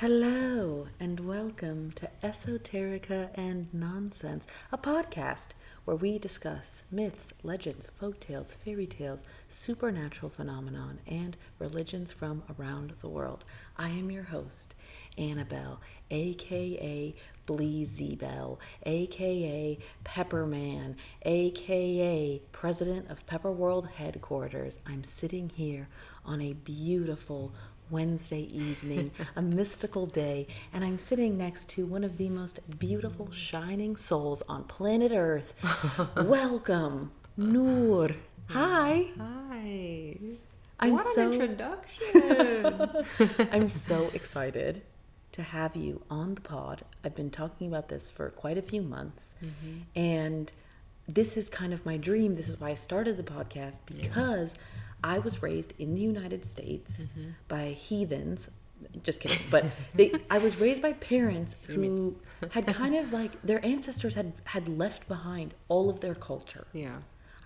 Hello, and welcome to Esoterica and Nonsense, a podcast where we discuss myths, legends, folktales, fairy tales, supernatural phenomenon, and religions from around the world. I am your host, Annabelle, aka Bleezybell, aka Pepperman, aka President of Pepper World Headquarters. I'm sitting here on a beautiful Wednesday evening, a mystical day, and I'm sitting next to one of the most beautiful shining souls on planet Earth. Welcome, Nour. Hi. Hi. I'm What so an introduction. I'm so excited to have you on the pod. I've been talking about this for quite a few months, and this is kind of my dream. This is why I started the podcast, because I was raised in the United States by heathens. Just kidding. But I was raised by parents who had kind of like, their ancestors had left behind all of their culture. Yeah.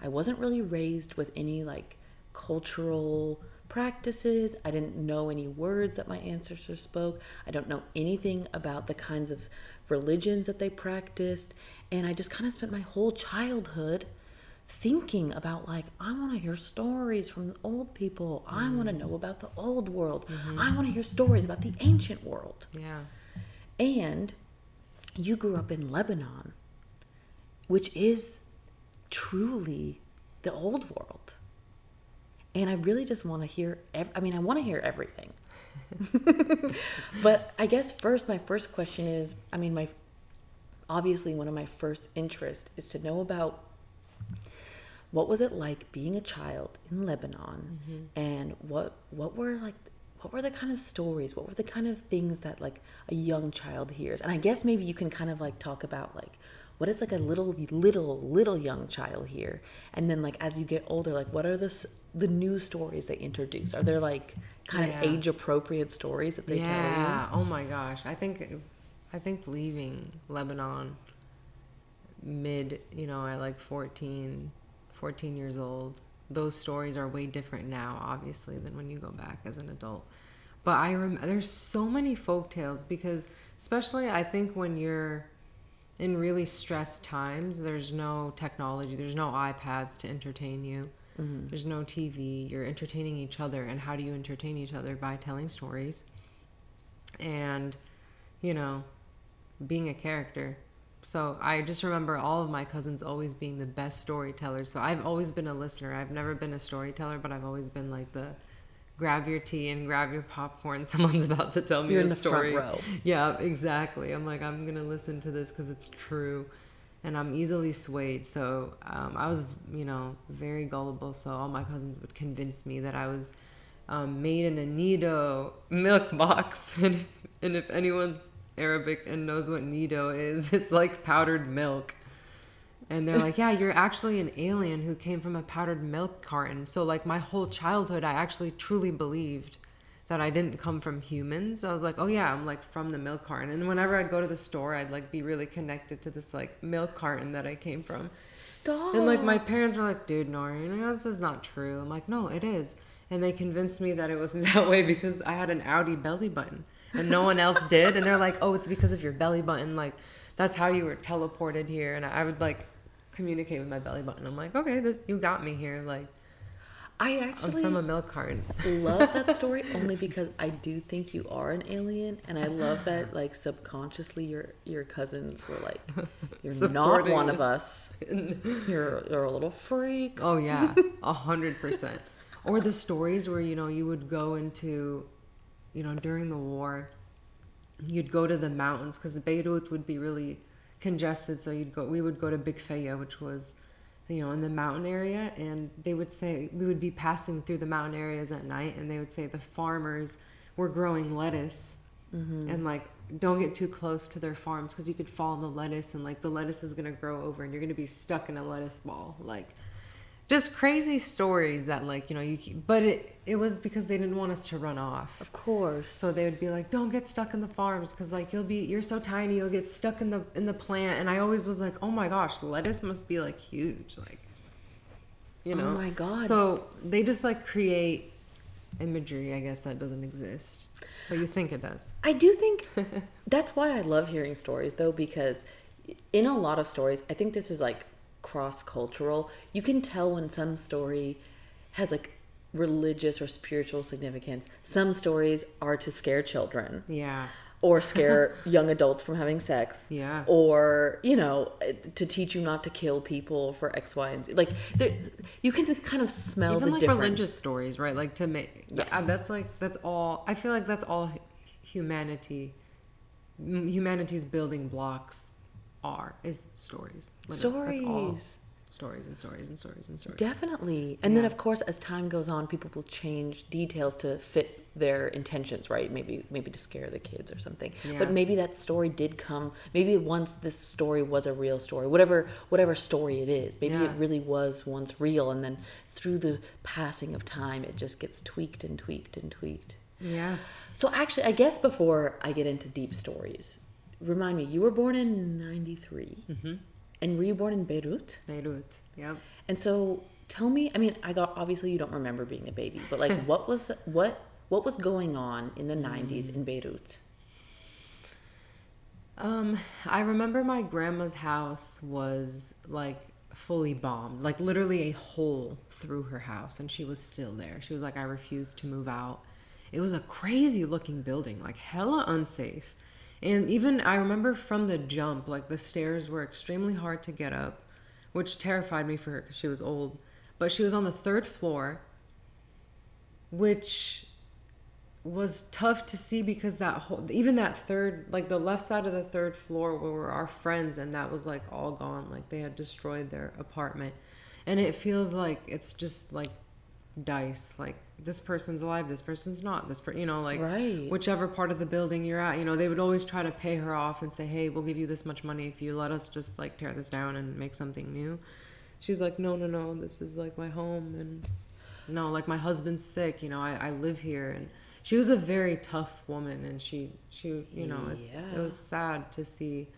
I wasn't really raised with any like cultural practices. I didn't know any words that my ancestors spoke. I don't know anything about the kinds of religions that they practiced. And I just kind of spent my whole childhood thinking about like, I want to hear stories from the old people. I want to know about the old world. I want to hear stories about the ancient world. Yeah. And you grew up in Lebanon, which is truly the old world. And I really just want to hear, I want to hear everything. But I guess my first question is, obviously one of my first interests is to know about what was it like being a child in Lebanon, and what were the kind of stories, what were the kind of things that like a young child hears? And I guess maybe you can kind of like talk about like what is like a little young child here, and then like as you get older, like what are the new stories they introduce? Are there like kind of age appropriate stories that they tell you? Yeah. Oh my gosh. I think leaving Lebanon at like 14 years old, those stories are way different now, obviously, than when you go back as an adult. But I remember there's so many folk tales, because especially I think when you're in really stressed times, there's no technology, there's no iPads to entertain you. There's no TV. You're entertaining each other. And how do you entertain each other? By telling stories and, being a character. So I just remember all of my cousins always being the best storytellers. So I've always been a listener. I've never been a storyteller, but I've always been like the grab your tea and grab your popcorn. Someone's about to tell me You're a in the story. front row. Yeah, exactly. I'm like, I'm going to listen to this because it's true. And I'm easily swayed. So I was, very gullible. So all my cousins would convince me that I was made in a Nido milk box. And if anyone's Arabic and knows what Nido is, it's like powdered milk. And they're like, yeah, you're actually an alien who came from a powdered milk carton. So like my whole childhood, I actually truly believed that I didn't come from humans. I was like, oh yeah, I'm like from the milk carton. And whenever I'd go to the store, I'd like be really connected to this like milk carton that I came from. Stop. And like my parents were like, dude, Nour, this is not true. I'm like, no, it is. And they convinced me that it was that way because I had an Audi belly button and no one else did. And they're like, oh, it's because of your belly button. Like that's how you were teleported here. And I would like communicate with my belly button. I'm like, okay, you got me here. Like, I'm from a milk carton. Love that story only because I do think you are an alien, and I love that like subconsciously your cousins were like, you're not one of us. You're a little freak. Oh yeah, 100%. Or the stories where you would go into, during the war, you'd go to the mountains because Beirut would be really congested. So we would go to Big Faya, which was in the mountain area, and they would say we would be passing through the mountain areas at night, and they would say the farmers were growing lettuce, and like don't get too close to their farms because you could fall in the lettuce, and like the lettuce is gonna grow over, and you're gonna be stuck in a lettuce ball. Like just crazy stories that like but it was because they didn't want us to run off. Of course. So they would be like, don't get stuck in the farms because like you're so tiny, you'll get stuck in the plant. And I always was like, oh my gosh, lettuce must be like huge, like Oh my god. So they just like create imagery, I guess, that doesn't exist. But you think it does. I do think that's why I love hearing stories, though, because in a lot of stories, I think this is like cross-cultural. You can tell when some story has like religious or spiritual significance. Some stories are to scare children. Yeah. Or scare young adults from having sex. Yeah. Or, you know, to teach you not to kill people for X, Y, and Z. Like, you can kind of smell even the like difference. religious stories, right? Like to make that's all. I feel like that's all humanity's building blocks is stories. Literally. That's all. Stories and stories and stories and stories. Definitely. And then, of course, as time goes on, people will change details to fit their intentions, right? Maybe to scare the kids or something. Yeah. But maybe that story did come. Maybe once this story was a real story, whatever story it is. Maybe it really was once real, and then through the passing of time, it just gets tweaked and tweaked and tweaked. Yeah. So actually, I guess before I get into deep stories, remind me, you were born in 93. Mm-hmm. And were you born in Beirut? Beirut, yep. And so tell me, I mean, obviously you don't remember being a baby, but like what was going on in the 90s in Beirut? I remember my grandma's house was like fully bombed, like literally a hole through her house, and she was still there. She was like, I refuse to move out. It was a crazy looking building, like hella unsafe. And even I remember from the jump, like the stairs were extremely hard to get up, which terrified me for her because she was old. But she was on the 3rd floor, which was tough to see because even that third, like the left side of the 3rd floor were our friends, and that was like all gone. Like they had destroyed their apartment. And it feels like it's just like dice, like this person's alive, this person's not, like right. Whichever part of the building you're at, they would always try to pay her off and say, hey, we'll give you this much money if you let us just like tear this down and make something new. She's like, no, this is like my home, and no, like my husband's sick, I live here. And she was a very tough woman, and she it was sad to see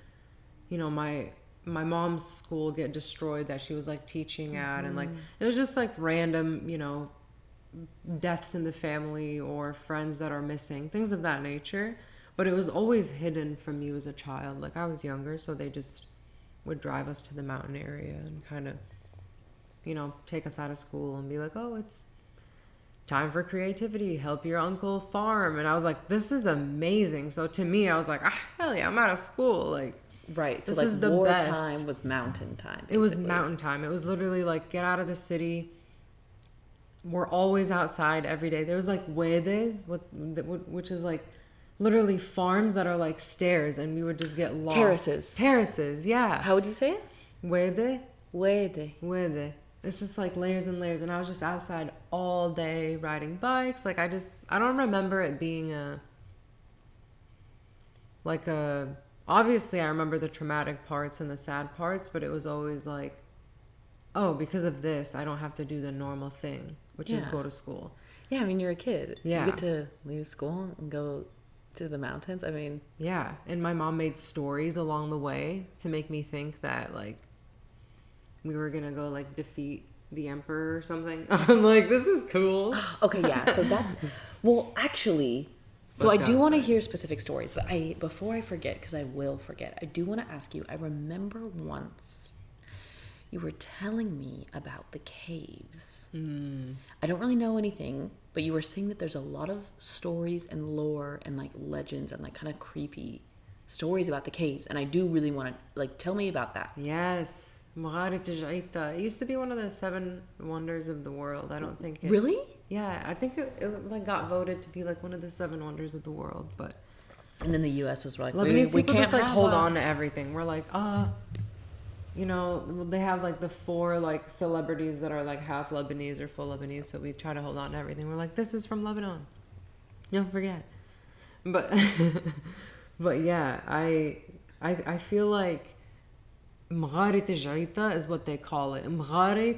my mom's school get destroyed that she was like teaching at, and like it was just like random deaths in the family or friends that are missing, things of that nature. But it was always hidden from you as a child. Like I was younger, so they just would drive us to the mountain area and kind of take us out of school and be like, oh, it's time for creativity, help your uncle farm. And I was like, this is amazing. So to me, I was like, hell yeah, I'm out of school, like. Right. So this like is the wartime best. was mountain time. Basically. It was mountain time. It was literally like, get out of the city. We're always outside every day. There was like huedes, which is like literally farms that are like stairs, and we would just get lost. Terraces, yeah. How would you say it? Huede. It's just like layers and layers, and I was just outside all day riding bikes. Like I don't remember it being obviously I remember the traumatic parts and the sad parts, but it was always like, oh, because of this, I don't have to do the normal thing, which is go to school. Yeah, I mean, you're a kid. Yeah. You get to leave school and go to the mountains. I mean... Yeah, and my mom made stories along the way to make me think that, like, we were going to go, like, defeat the emperor or something. I'm like, this is cool. Okay, yeah, so that's... Well, actually... So I do want to hear specific stories, but before I forget, because I will forget, I do want to ask you, I remember once you were telling me about the caves. I don't really know anything, but you were saying that there's a lot of stories and lore and like legends and like kind of creepy stories about the caves, and I do really want to, like, tell me about that. Yes. It used to be one of the 7 wonders of the world. I don't think it... Really? Yeah, I think it like got voted to be like one of the 7 wonders of the world, but... And then the U.S. was like, Lebanese we people can't just like hold on to everything. We're like, they have like the 4 like celebrities that are like half Lebanese or full Lebanese, so we try to hold on to everything. We're like, this is from Lebanon. Don't forget. But but yeah, I feel like Mgharit Jarita is what they call it. Mghara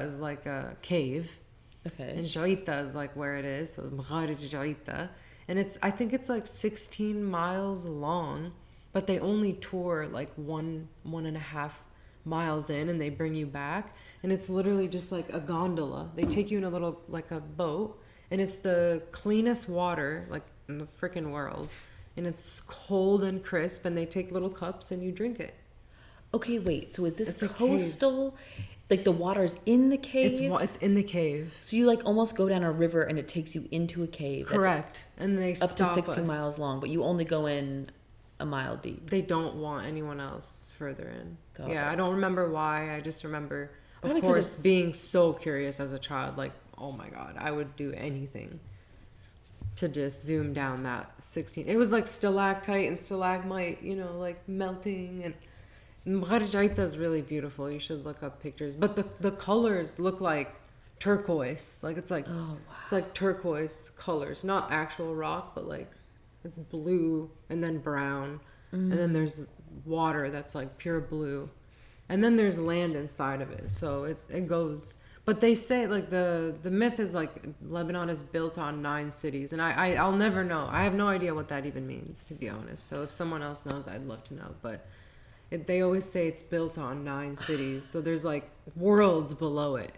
is like a cave. Okay. And Jarita is like where it is. So Mgharit Jarita. And I think it's like 16 miles long, but they only tour like 1.5 miles in, and they bring you back, and it's literally just like a gondola. They take you in a little, like a boat, and it's the cleanest water like in the freaking world, and it's cold and crisp, and they take little cups and you drink it. Okay, wait. So is this It's a coastal? Like the water's in the cave? It's in the cave. So you like almost go down a river and it takes you into a cave. Correct. And they up to stop 16 us. miles long, but you only go in a mile deep. They don't want anyone else further in. Got Yeah, it. I don't remember why. I just remember, of Probably 'cause course, it's- being so curious as a child. Like, oh my God, I would do anything to just zoom down that 16. It was like stalactite and stalagmite, you know, like melting. And Mgharjaita is really beautiful. You should look up pictures. But the colors look like turquoise. Like, it's like, Oh, wow. it's like turquoise colors. Not actual rock, but like it's blue and then brown. And then there's water that's like pure blue. And then there's land inside of it. So it goes. But they say like the myth is like Lebanon is built on 9 cities. And I'll never know. I have no idea what that even means, to be honest. So if someone else knows, I'd love to know. But they always say it's built on 9 cities. So there's like worlds below it.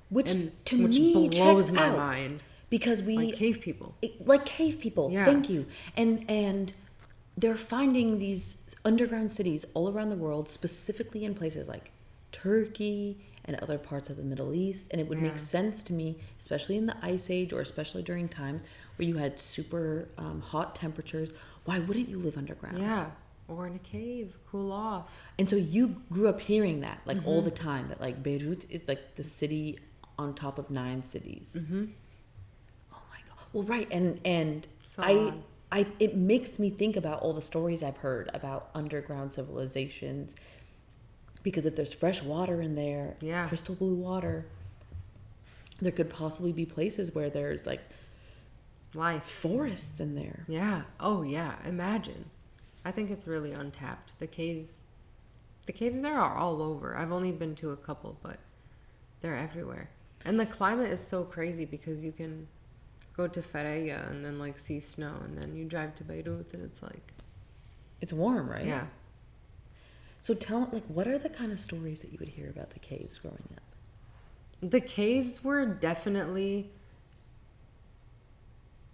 Which And to which me blows checks my out. mind. Because Like cave people. like cave people. Yeah. Thank you. And they're finding these underground cities all around the world, specifically in places like Turkey and other parts of the Middle East. And it would make sense to me, especially in the Ice Age or especially during times where you had super hot temperatures. Why wouldn't you live underground? Yeah. Or in a cave, cool off. And so you grew up hearing that like all the time, that like Beirut is like the city on top of 9 cities. Mm-hmm. Oh my God. Well, right. And So it makes me think about all the stories I've heard about underground civilizations, because if there's fresh water in there, Yeah. crystal blue water, there could possibly be places where there's like life. forests in there. Yeah. Oh yeah. Imagine. I think it's really untapped. The caves there are all over. I've only been to a couple, but they're everywhere. And the climate is so crazy because you can go to Fereya and then like see snow, and then you drive to Beirut and it's like, It's warm, right? yeah. So what are the kind of stories that you would hear about the caves growing up? The caves were definitely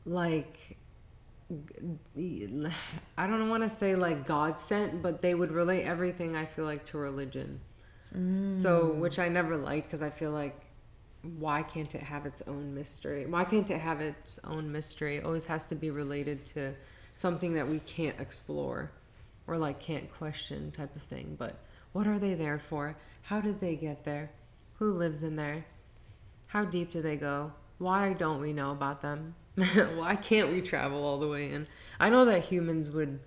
like, I don't want to say like God sent, but they would relate everything, I feel like, to religion. So, which I never liked, because I feel like, why can't it have its own mystery? Why can't it have its own mystery? It always has to be related to something that we can't explore or like can't question, type of thing. But what are they there for? How did they get there? Who lives in there? How deep do they go? Why don't we know about them? Why can't we travel all the way in? I know that humans would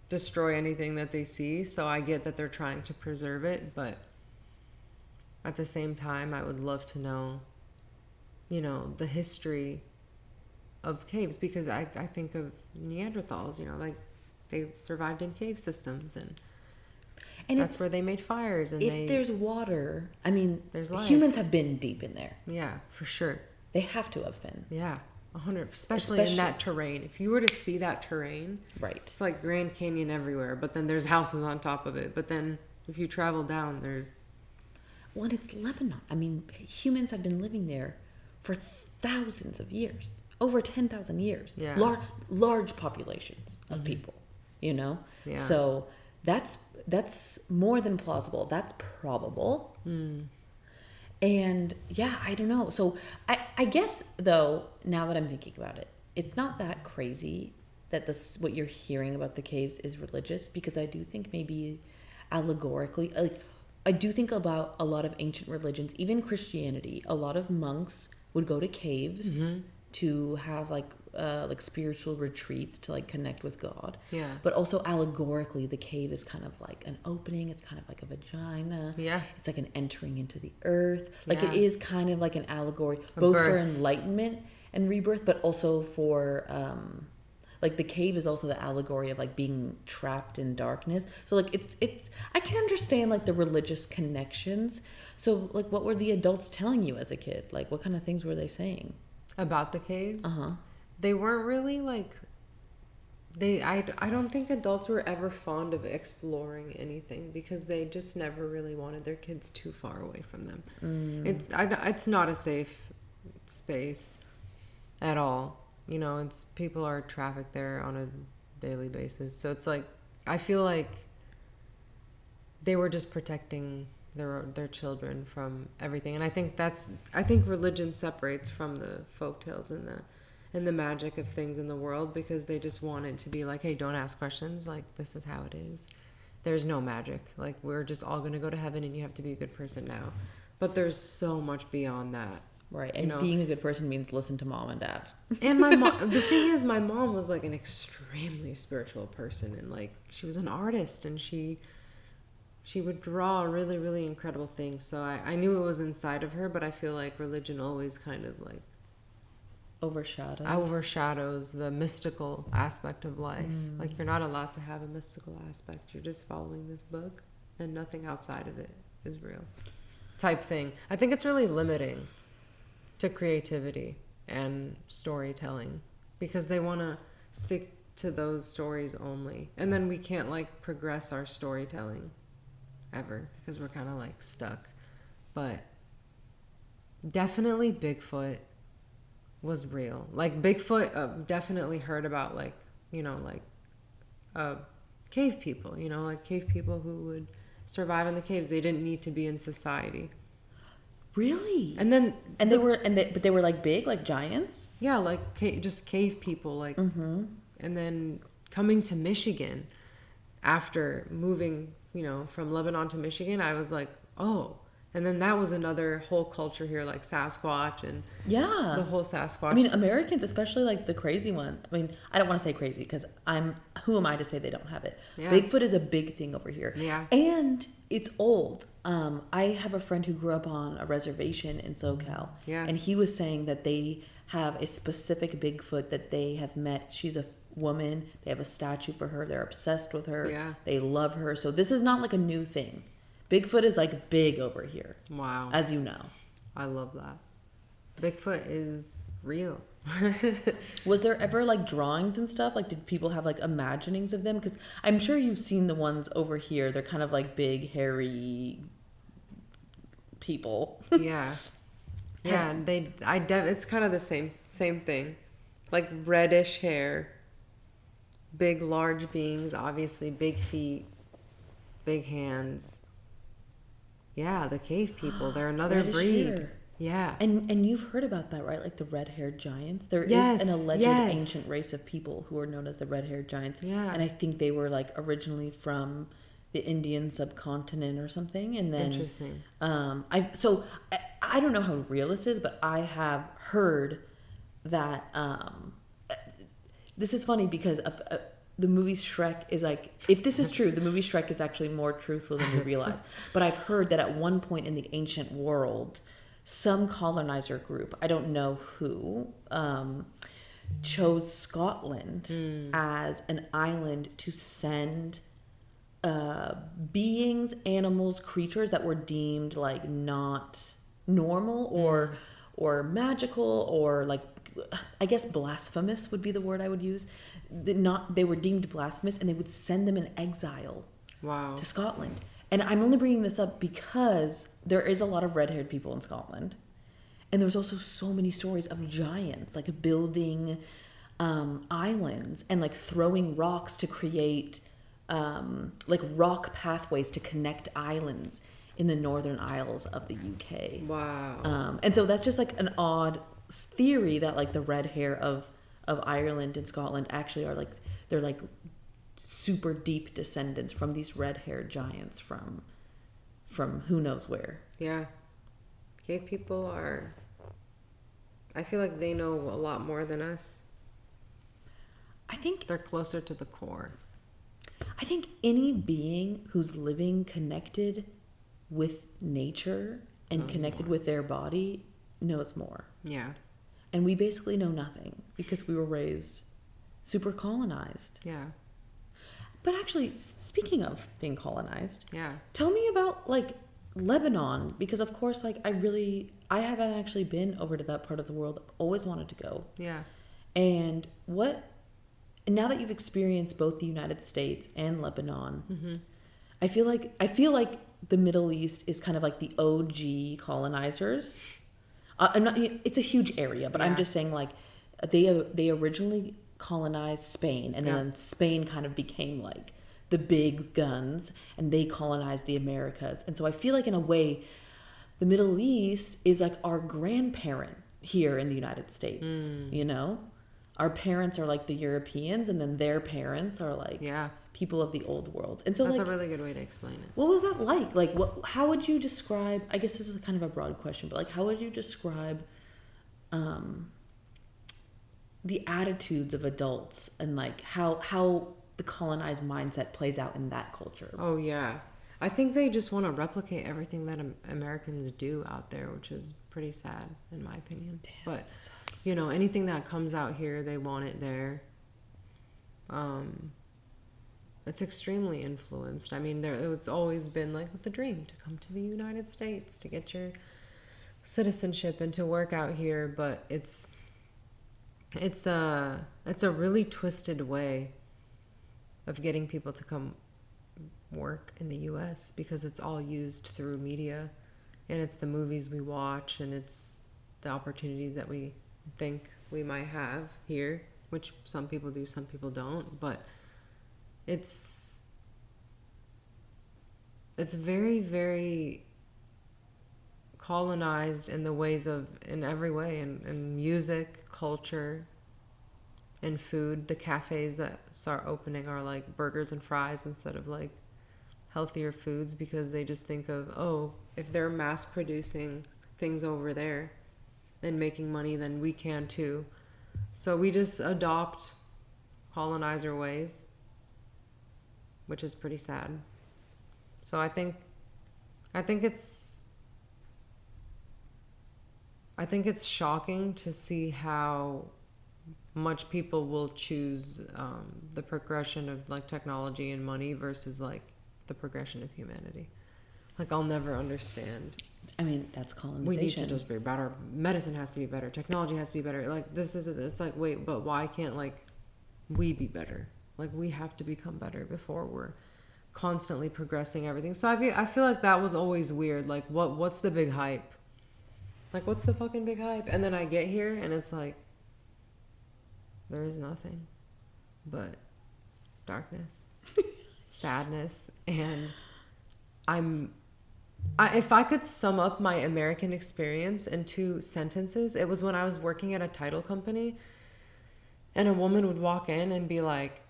destroy anything that they see, so I get that they're trying to preserve it, but at the same time, I would love to know, you know, the history of caves, because I think of Neanderthals, you know, like they survived in cave systems, and that's where they made fires. And if there's water, I mean, There's life. humans have been deep in there. Yeah, for sure. They have to have been. Yeah, 100. Especially in that terrain. If you were to see that terrain, Right. it's like Grand Canyon everywhere, but then there's houses on top of it. But then if you travel down, there's... Well, and it's Lebanon. I mean, humans have been living there for thousands of years, over 10,000 years. Yeah. Large populations of people, you know? Yeah. So that's more than plausible. That's probable. And yeah, I don't know. So I guess, though, now that I'm thinking about it, it's not that crazy that what you're hearing about the caves is religious, because I do think maybe allegorically, like, I do think about a lot of ancient religions, even Christianity. A lot of monks would go to caves to have like spiritual retreats to like connect with God. Yeah. But also allegorically, the cave is kind of like an opening. It's kind of like a vagina. Yeah. It's like an entering into the earth. Like it Yeah. is kind of like an allegory, both for birth. enlightenment and rebirth, but also for like the cave is also the allegory of like being trapped in darkness. So like it's I can understand like the religious connections. So like, what were the adults telling you as a kid? Like, what kind of things were they saying About the caves? Uh-huh. They weren't really like I don't think adults were ever fond of exploring anything because they just never really wanted their kids too far away from them. It's not a safe space at all. You know, it's people are trafficked there on a daily basis. So it's like, I feel like they were just protecting their children from everything. And I think religion separates from the folktales and the magic of things in the world, because they just wanted to be like, hey, don't ask questions, like, this is how it is. There's no magic, like, we're just all going to go to heaven and you have to be a good person now. But there's so much beyond that. Right. And being a good person means listen to mom and dad. And my mom, the thing is, my mom was like an extremely spiritual person, and like, she was an artist, and she would draw really, really incredible things. So I knew it was inside of her, but I feel like religion always kind of like overshadows the mystical aspect of life. Like, you're not allowed to have a mystical aspect. You're just following this book, and nothing outside of it is real, type thing. I think it's really limiting to creativity and storytelling, because they want to stick to those stories only, and then we can't like progress our storytelling ever because we're kind of like stuck. But definitely Bigfoot was real. Like, Bigfoot, definitely heard about, like, you know, like cave people, you know, like cave people who would survive in the caves. They didn't need to be in society. Really? But they were like big, like giants? Yeah, like just cave people, like. And then coming to Michigan after moving, you know, from Lebanon to Michigan, I was like, oh. And then that was another whole culture here, like Sasquatch and the whole Sasquatch. I mean, Americans, especially like the crazy one. I mean, I don't want to say crazy because who am I to say they don't have it? Yeah. Bigfoot is a big thing over here. Yeah. And it's old. I have a friend who grew up on a reservation in SoCal. Yeah. And he was saying that they have a specific Bigfoot that they have met. She's a woman. They have a statue for her. They're obsessed with her. Yeah. They love her. So this is not like a new thing. Bigfoot is like big over here. Wow. As you know. I love that. Bigfoot is real. Was there ever like drawings and stuff? Like, did people have like imaginings of them? Because I'm sure you've seen the ones over here. They're kind of like big, hairy people. Yeah. Yeah. It's kind of the same thing. Like reddish hair, big, large beings, obviously big feet, big hands. Yeah, the cave people. They're another reddish breed. Hair. Yeah. And you've heard about that, right? Like the red-haired giants. There is an alleged ancient race of people who are known as the red-haired giants. Yeah. And I think they were like originally from the Indian subcontinent or something. And then interesting. I don't know how real this is, but I have heard that this is funny because the movie Shrek is like, if this is true, the movie Shrek is actually more truthful than we realize. But I've heard that at one point in the ancient world, some colonizer group, I don't know who, chose Scotland as an island to send beings, animals, creatures that were deemed like not normal or magical or like, I guess blasphemous would be the word I would use. They were deemed blasphemous, and they would send them in exile. Wow. To Scotland. And I'm only bringing this up because there is a lot of red-haired people in Scotland. And there's also so many stories of giants, like building islands and like throwing rocks to create like rock pathways to connect islands in the Northern Isles of the UK. Wow. And so that's just like an odd theory that like the red hair of Ireland and Scotland actually are like, they're like super deep descendants from these red-haired giants from who knows where. Yeah. Cave people are, I feel like they know a lot more than us. I think they're closer to the core. I think any being who's living connected with nature and connected with their body knows more. Yeah. And we basically know nothing because we were raised super colonized. Yeah. But actually, speaking of being colonized, yeah, tell me about like Lebanon, because of course, like I haven't actually been over to that part of the world. I've always wanted to go. Yeah. And And now that you've experienced both the United States and Lebanon, Mm-hmm. I feel like the Middle East is kind of like the OG colonizers. I'm not. It's a huge area, but I'm Yeah. just saying like they originally colonized Spain, and Yeah. then Spain kind of became like the big guns, and they colonized the Americas. And so I feel like in a way, the Middle East is like our grandparent here in the United States. You know, our parents are like the Europeans, and then their parents are like Yeah. people of the old world. And so That's like, a really good way to explain it. what was that like? Like, what? How would you describe? I guess this is kind of a broad question, but like, how would you describe the attitudes of adults and like how the colonized mindset plays out in that culture? Oh, yeah. I think they just want to replicate everything that Americans do out there, which is pretty sad, in my opinion. Damn, But, that sucks. you know, anything that comes out here, they want it there. It's extremely influenced. I mean, it's always been like the dream to come to the United States, to get your citizenship and to work out here. But it's a really twisted way of getting people to come work in the US, because it's all used through media, and it's the movies we watch, and it's the opportunities that we think we might have here, which some people do, some people don't. But it's very, very colonized in the ways of, in every way, in music, culture, and food. The cafes that start opening are like burgers and fries instead of like healthier foods, because they just think of, oh, if they're mass producing things over there and making money, then we can too. So we just adopt colonizer ways, which is pretty sad. So I think it's shocking to see how much people will choose the progression of like technology and money versus like the progression of humanity. Like, I'll never understand. I mean, that's colonization. We need to just be better. Medicine has to be better. Technology has to be better. Like, it's like, wait, but why can't like we be better? Like, we have to become better before we're constantly progressing everything. So I feel like that was always weird. Like, what's the big hype? Like, what's the fucking big hype? And then I get here and it's like, there is nothing but darkness, sadness, and if I could sum up my American experience in 2 sentences, it was when I was working at a title company, and a woman would walk in and be like,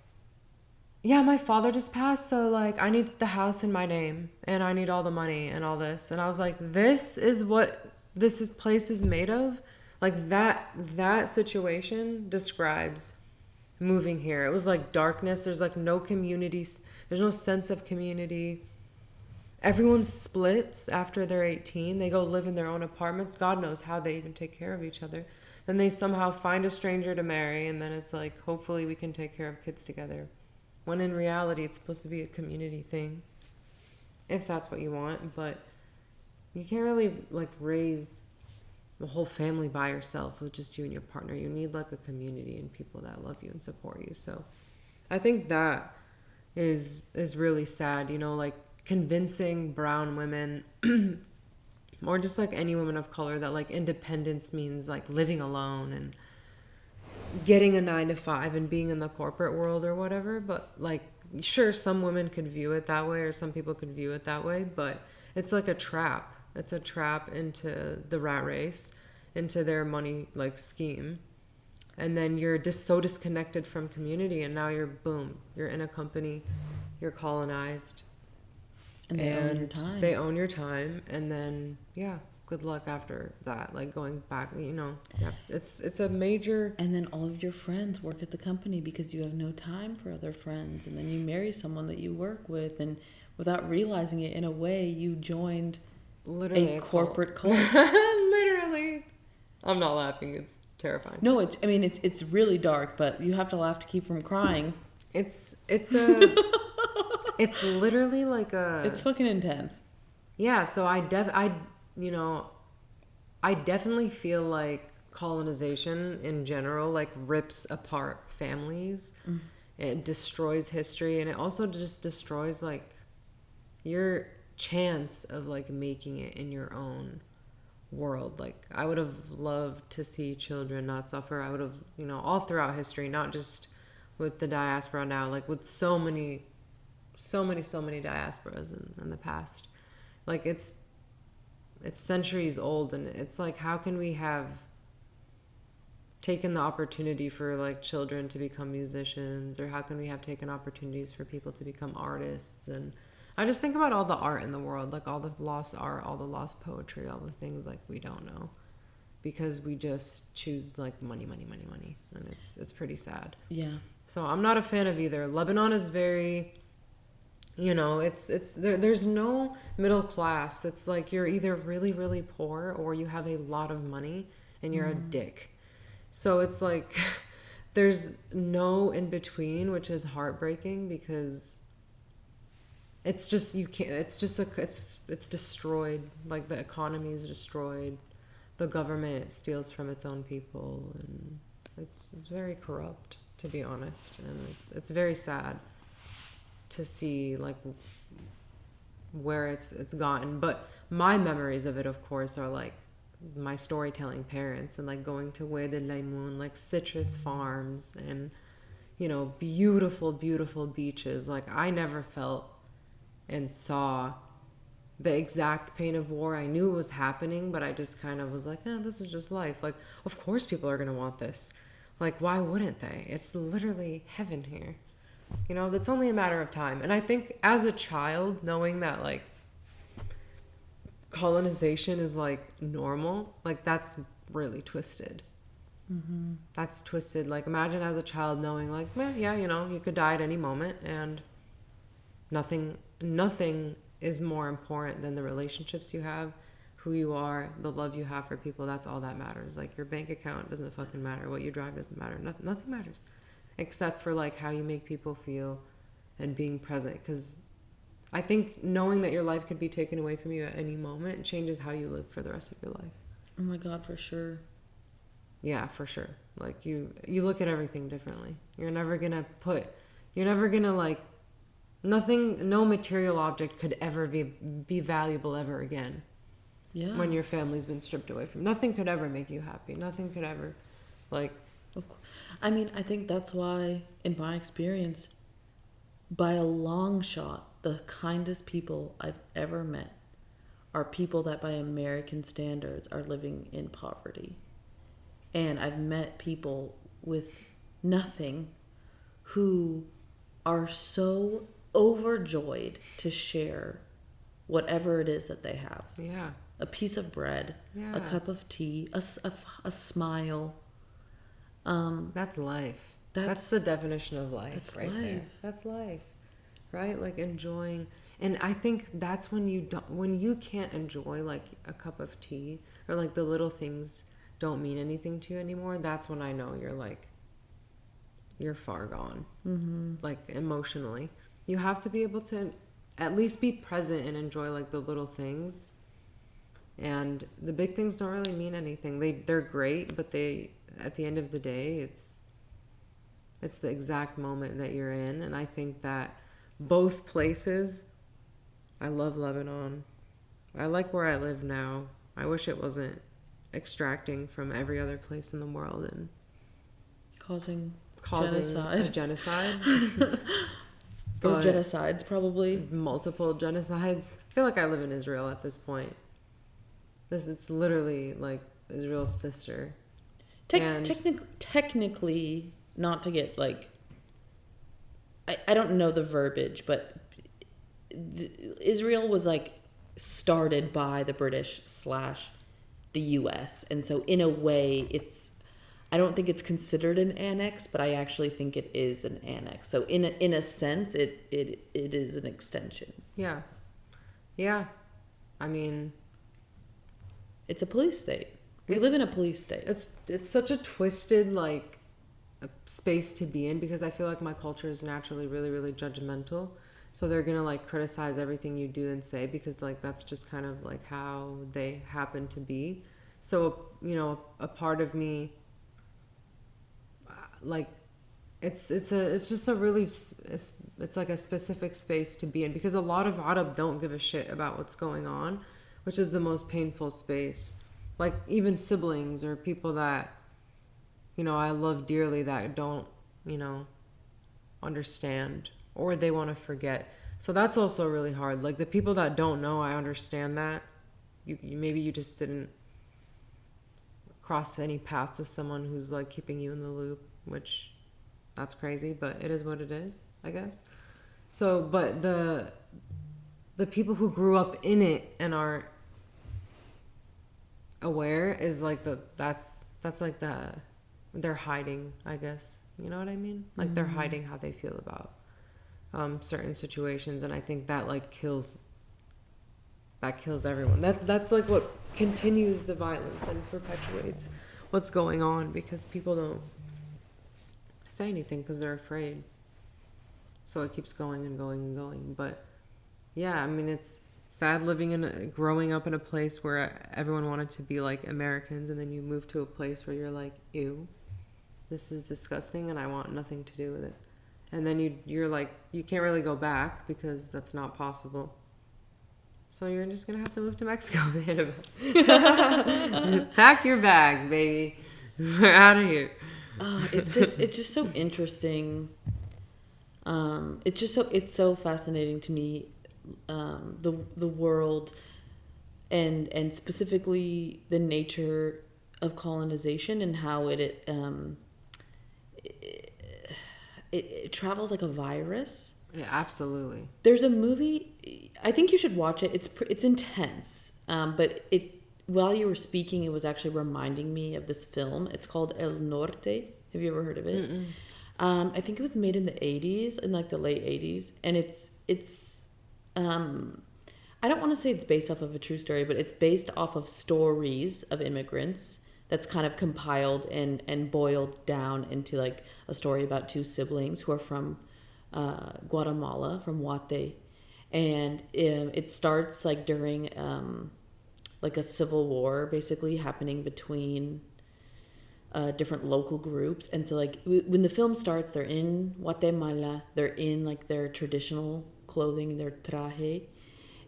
yeah, my father just passed, so like I need the house in my name, and I need all the money and all this. And I was like, this is what place is made of? Like, that situation describes moving here. It was like darkness. There's like no communities. There's no sense of community. Everyone splits after they're 18. They go live in their own apartments. God knows how they even take care of each other. Then they somehow find a stranger to marry, and then it's like, hopefully we can take care of kids together. When in reality, it's supposed to be a community thing, if that's what you want. But you can't really like raise the whole family by yourself with just you and your partner. You need like a community and people that love you and support you. So I think that is really sad, you know, like convincing brown women or just like any woman of color that like independence means like living alone and getting a 9-to-5 and being in the corporate world or whatever. But like, sure, some women could view it that way, or some people could view it that way, but it's like a trap. It's a trap into the rat race, into their money like scheme. And then you're just so disconnected from community, and now you're in a company, you're colonized, and they own your time. They own your time, and then good luck after that. Like going back, you know, it's a major. And then all of your friends work at the company because you have no time for other friends, and then you marry someone that you work with, and without realizing it, in a way, you joined literally a corporate cult. Literally, I'm not laughing. It's terrifying. No, it's really dark, but you have to laugh to keep from crying. It's literally like a. It's fucking intense. Yeah, so I definitely feel like colonization in general like rips apart families. It destroys history, and it also just destroys like your chance of like making it in your own world. Like I would have loved to see children not suffer. I would have, you know, all throughout history, not just with the diaspora now, like with so many diasporas in the past. Like it's centuries old, and it's like, how can we have taken the opportunity for like children to become musicians, or how can we have taken opportunities for people to become artists? And I just think about all the art in the world, like all the lost art, all the lost poetry, all the things like we don't know because we just choose like money, and it's pretty sad. Yeah. So I'm not a fan of either. Lebanon is very, you know, it's there's no middle class. It's like you're either really, really poor or you have a lot of money and you're a dick. So it's like there's no in between, which is heartbreaking because it's just, you can't, it's just it's destroyed. Like the economy is destroyed. The government steals from its own people, and it's very corrupt, to be honest. And it's very sad to see like where it's gotten. But my memories of it, of course, are like my storytelling parents and like going to Wade El Laymoun, like citrus farms and, you know, beautiful beaches. Like I never felt and saw the exact pain of war. I knew it was happening, but I just kind of was like, this is just life. Like, of course people are going to want this. Like, why wouldn't they? It's literally heaven here. You know, that's only a matter of time. And I think as a child, knowing that like colonization is like normal, like that's really twisted. That's twisted. Like imagine as a child knowing like, yeah, you know, you could die at any moment, and nothing is more important than the relationships you have, who you are, the love you have for people. That's all that matters. Like your bank account doesn't fucking matter. What you drive doesn't matter. Nothing matters except for like how you make people feel and being present. Because I think knowing that your life could be taken away from you at any moment changes how you live for the rest of your life. Oh my God, for sure. Yeah, for sure. Like you look at everything differently. You're never gonna like, no material object could ever be valuable ever again. Yeah. When your family's been stripped away from, nothing could ever make you happy. Nothing could ever, like. I mean, I think that's why, in my experience, by a long shot, the kindest people I've ever met are people that by American standards are living in poverty. And I've met people with nothing who are so overjoyed to share whatever it is that they have. Yeah. A piece of bread, a cup of tea, a smile. That's life. That's the definition of life. That's right life. there. That's life, right? Like enjoying. And I think that's when you can't enjoy like a cup of tea, or like the little things don't mean anything to you anymore. That's when I know you're far gone. Like emotionally, you have to be able to at least be present and enjoy like the little things. And the big things don't really mean anything. They're great, but at the end of the day, it's the exact moment that you're in. And I think that both places, I love Lebanon. I like where I live now. I wish it wasn't extracting from every other place in the world and causing genocide. a genocide. Or genocides, probably. Multiple genocides. I feel like I live in Israel at this point. It's literally like Israel's sister. Technically, not to get like, I don't know the verbiage, but Israel was like started by the British / the U.S. And so in a way, I don't think it's considered an annex, but I actually think it is an annex. So in a sense, it is an extension. Yeah. Yeah. I mean, it's a police state. We live in a police state. It's such a twisted like a space to be in, because I feel like my culture is naturally really, really judgmental. So they're gonna like criticize everything you do and say, because like that's just kind of like how they happen to be. So, you know, a part of me like it's just a really it's like a specific space to be in, because a lot of Arab don't give a shit about what's going on, which is the most painful space. Like even siblings or people that, you know, I love dearly that don't, you know, understand, or they want to forget. So that's also really hard. Like the people that don't know, I understand that. You maybe you just didn't cross any paths with someone who's like keeping you in the loop, which that's crazy, but it is what it is, I guess. So, but the people who grew up in it and are aware is like that's like they're hiding, I guess. You know what I mean? Like they're hiding how they feel about certain situations, and I think that like kills everyone. That's like what continues the violence and perpetuates what's going on, because people don't say anything because they're afraid. So it keeps going and going and going. But yeah, I mean, it's sad growing up in a place where everyone wanted to be like Americans, and then you move to a place where you're like, ew, this is disgusting and I want nothing to do with it. And then you're like, you can't really go back because that's not possible. So you're just going to have to move to Mexico. Pack your bags, baby. We're out of here. It's just so interesting. It's so fascinating to me, the world and specifically the nature of colonization and how it travels like a virus. Yeah, absolutely. There's a movie, I think you should watch it. It's intense, but while you were speaking, it was actually reminding me of this film. It's called El Norte. Have you ever heard of it? I think it was made in the 80s, in like the late 80s, and it's I don't want to say it's based off of a true story, but it's based off of stories of immigrants that's kind of compiled and boiled down into like a story about two siblings who are from Guatemala, from Huate. And it starts like during like a civil war basically happening between different local groups. And so like when the film starts, they're in Guatemala, they're in like their traditional clothing, their traje,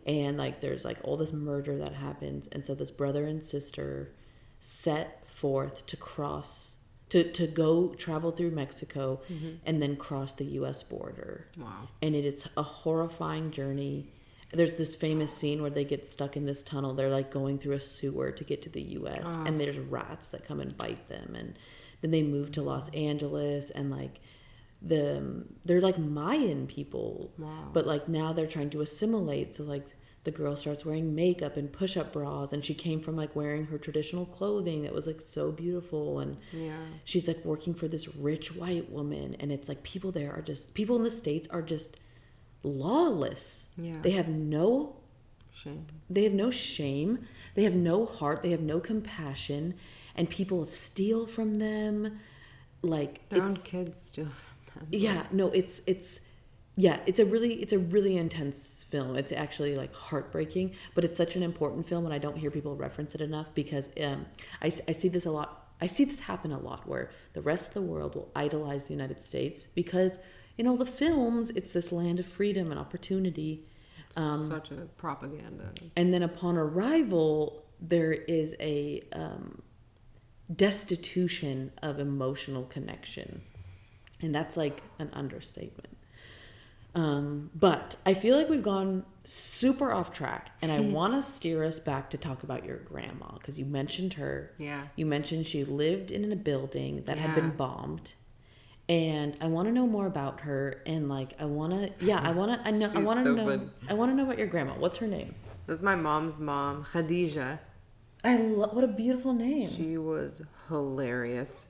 and like there's like all this murder that happens. And so this brother and sister set forth to cross to go travel through Mexico and then cross the US border. Wow. And it's a horrifying journey. There's this famous scene where they get stuck in this tunnel. They're like going through a sewer to get to the US, and there's rats that come and bite them. And then they move to Los Angeles, and like they're like Mayan people. Wow. But like now they're trying to assimilate. So like the girl starts wearing makeup and push-up bras, and she came from like wearing her traditional clothing that was like so beautiful, and she's like working for this rich white woman, and it's like people in the States are just lawless. They have no shame. They have no shame. They have no heart. They have no compassion, and people steal from them. Like their own kids steal from them. Yeah, no, it's a really intense film. It's actually like heartbreaking, but it's such an important film, and I don't hear people reference it enough because I see this a lot. I see this happen a lot where the rest of the world will idolize the United States because, you know, the films, it's this land of freedom and opportunity. Such a propaganda. And then upon arrival, there is a destitution of emotional connection. And that's like an understatement. But I feel like we've gone super off track, and I want to steer us back to talk about your grandma, because you mentioned her. Yeah. You mentioned she lived in a building that had been bombed, and I want to know more about her. And like, I want to know about your grandma. What's her name? That's my mom's mom, Khadija. What a beautiful name. She was hilarious.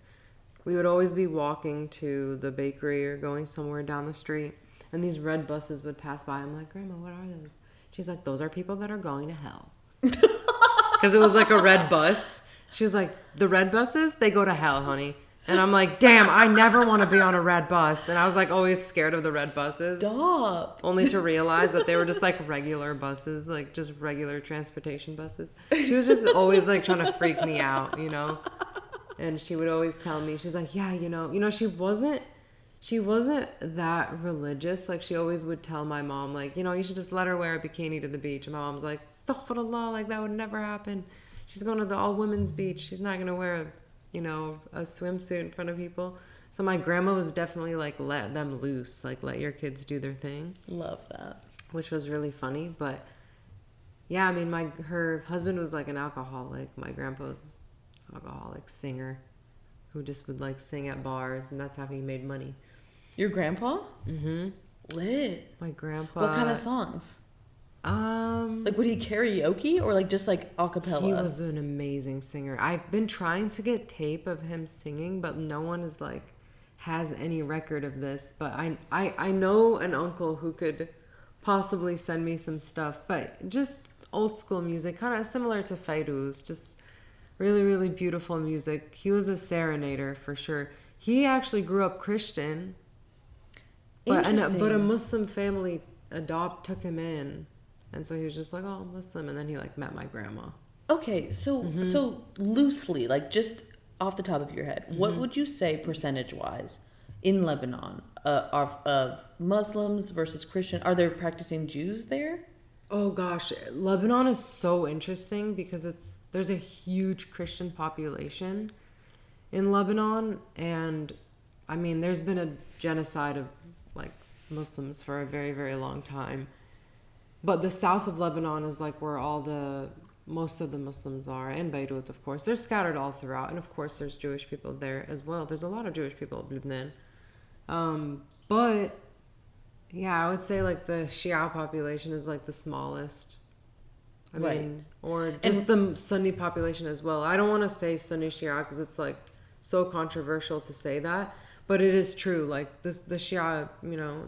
We would always be walking to the bakery or going somewhere down the street, and these red buses would pass by. I'm like, Grandma, what are those? She's like, those are people that are going to hell. Because it was like a red bus. She was like, the red buses, they go to hell, honey. And I'm like, damn, I never want to be on a red bus. And I was like always scared of the red buses. Stop. Only to realize that they were just like regular buses, like just regular transportation buses. She was just always like trying to freak me out, you know? And she would always tell me, she's like, yeah, you know, she She wasn't that religious. Like, she always would tell my mom, like, you know, you should just let her wear a bikini to the beach. And my mom's like, astaghfirullah, like, that would never happen. She's going to the all-women's beach. She's not going to wear, you know, a swimsuit in front of people. So my grandma was definitely like, let them loose. Like, let your kids do their thing. Love that. Which was really funny. But, yeah, I mean, her husband was like an alcoholic. My grandpa's an alcoholic singer who just would, like, sing at bars. And that's how he made money. Your grandpa? Mm-hmm. Lit. My grandpa. What kind of songs? Like, would he karaoke or like just like a cappella? He was an amazing singer. I've been trying to get tape of him singing, but no one is like has any record of this. But I know an uncle who could possibly send me some stuff. But just old school music, kind of similar to Fairuz, just really, really beautiful music. He was a serenader for sure. He actually grew up Christian. But a Muslim family took him in, and so he was just like, oh, I'm Muslim, and then he like met my grandma. Okay, so loosely, like just off the top of your head, what would you say percentage-wise in Lebanon of Muslims versus Christian? Are there practicing Jews there? Oh gosh, Lebanon is so interesting because there's a huge Christian population in Lebanon, and I mean there's been a genocide of like Muslims for a very, very long time. But the south of Lebanon is like where most of the Muslims are, and Beirut, of course. They're scattered all throughout, and of course there's Jewish people there as well. There's a lot of Jewish people in Lebanon. But yeah, I would say like the Shia population is like the smallest. I mean, or just the Sunni population as well. I don't want to say Sunni Shia because it's like so controversial to say that. But it is true, like the Shia, you know,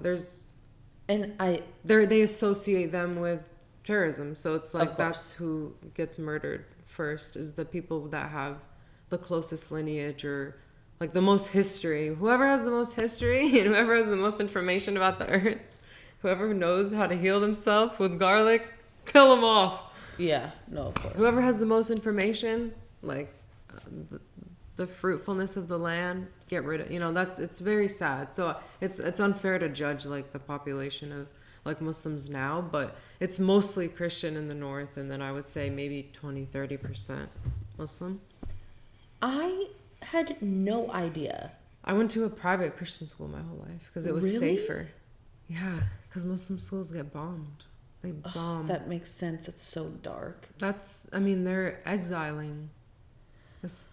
they associate them with terrorism. So it's like that's who gets murdered first is the people that have the closest lineage or like the most history. Whoever has the most history and whoever has the most information about the earth, whoever knows how to heal themselves with garlic, kill them off. Yeah, no, of course. Whoever has the most information, like the fruitfulness of the land, get rid of, you know, it's very sad. So it's unfair to judge like the population of like Muslims now, but it's mostly Christian in the north, and then I would say maybe 20-30% Muslim. I had no idea. I went to a private Christian school my whole life because it was safer. Yeah, because Muslim schools get bombed. They bomb. That makes sense. That's so dark. They're exiling Muslims.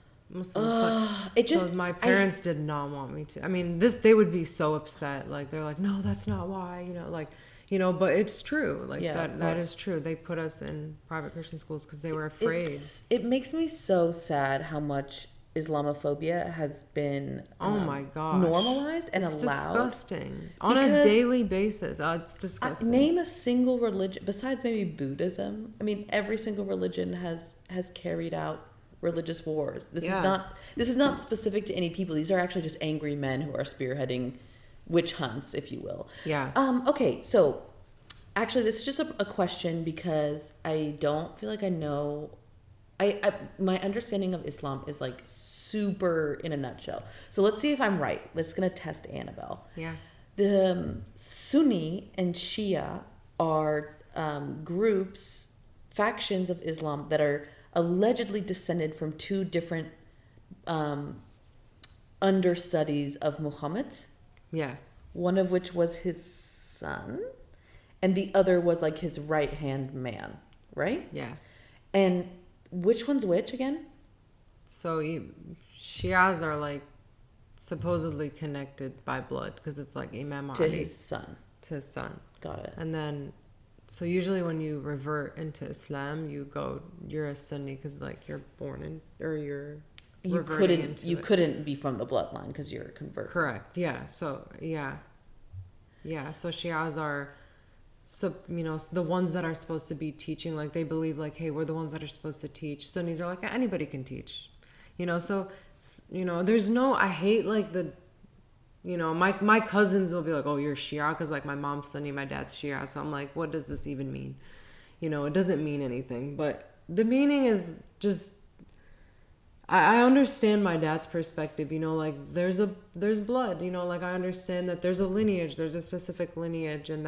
My parents did not want me to. I mean, they would be so upset. Like, they're like, no, that's not why, you know, like, you know, but it's true. Like, that is true. They put us in private Christian schools because they were afraid. It makes me so sad how much Islamophobia has been oh my gosh, normalized and it's allowed. Disgusting on a daily basis. It's disgusting. Name a single religion besides maybe Buddhism. I mean, every single religion has carried out religious wars. This is not specific to any people. These are actually just angry men who are spearheading witch hunts, if you will. Yeah. Okay, so actually this is just a question because I don't feel like I know. My understanding of Islam is like super in a nutshell. So let's see if I'm right. Let's gonna test Annabelle. Yeah. The Sunni and Shia are factions of Islam that are allegedly descended from two different understudies of Muhammad. Yeah. One of which was his son, and the other was like his right-hand man, right? Yeah. And which one's which again? So Shias are like supposedly connected by blood because it's like Imam Ali. To his son. Got it. And then, so usually when you revert into Islam, you're a Sunni because like you're born in, or you couldn't be from the bloodline because you're a convert. Correct. Yeah. So So Shias are, you know, the ones that are supposed to be teaching, like they believe like, hey, we're the ones that are supposed to teach. Sunnis are like, anybody can teach, you know. So, you know, I hate like you know, my cousins will be like, oh, you're Shia because like my mom's Sunni, my dad's Shia. So I'm like, what does this even mean? You know, it doesn't mean anything. But the meaning is just, I understand my dad's perspective, like there's blood, like I understand that there's a lineage, there's a specific lineage, and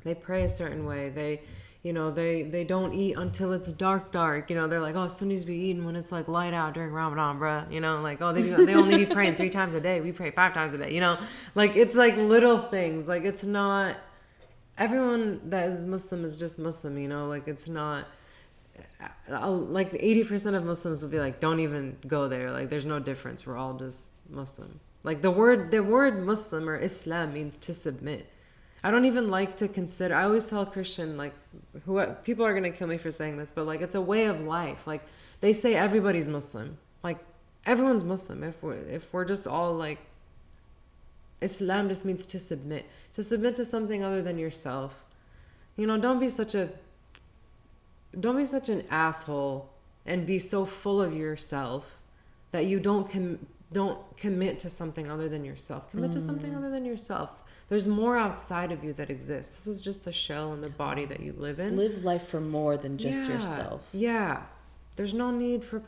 they pray a certain way. They don't eat until it's dark. They're like, oh, Sunnis be eating when it's like light out during Ramadan, bruh. Like, oh, they only be praying 3 times a day. We pray 5 times a day. Like it's like little things. Like it's not everyone that is Muslim is just Muslim. Like it's not. Like 80% of Muslims would be like, don't even go there. Like there's no difference. We're all just Muslim. Like the word Muslim or Islam means to submit. I don't even like to consider. I always tell Christian, like, people are gonna kill me for saying this, but like it's a way of life. Like they say everybody's Muslim. Like everyone's Muslim. If we're just all like, Islam just means to submit to something other than yourself. Don't be such an asshole and be so full of yourself that you don't commit to something other than yourself. Commit to something other than yourself. There's more outside of you that exists. This is just the shell and the body that you live in. Live life for more than just yourself. Yeah. There's no need for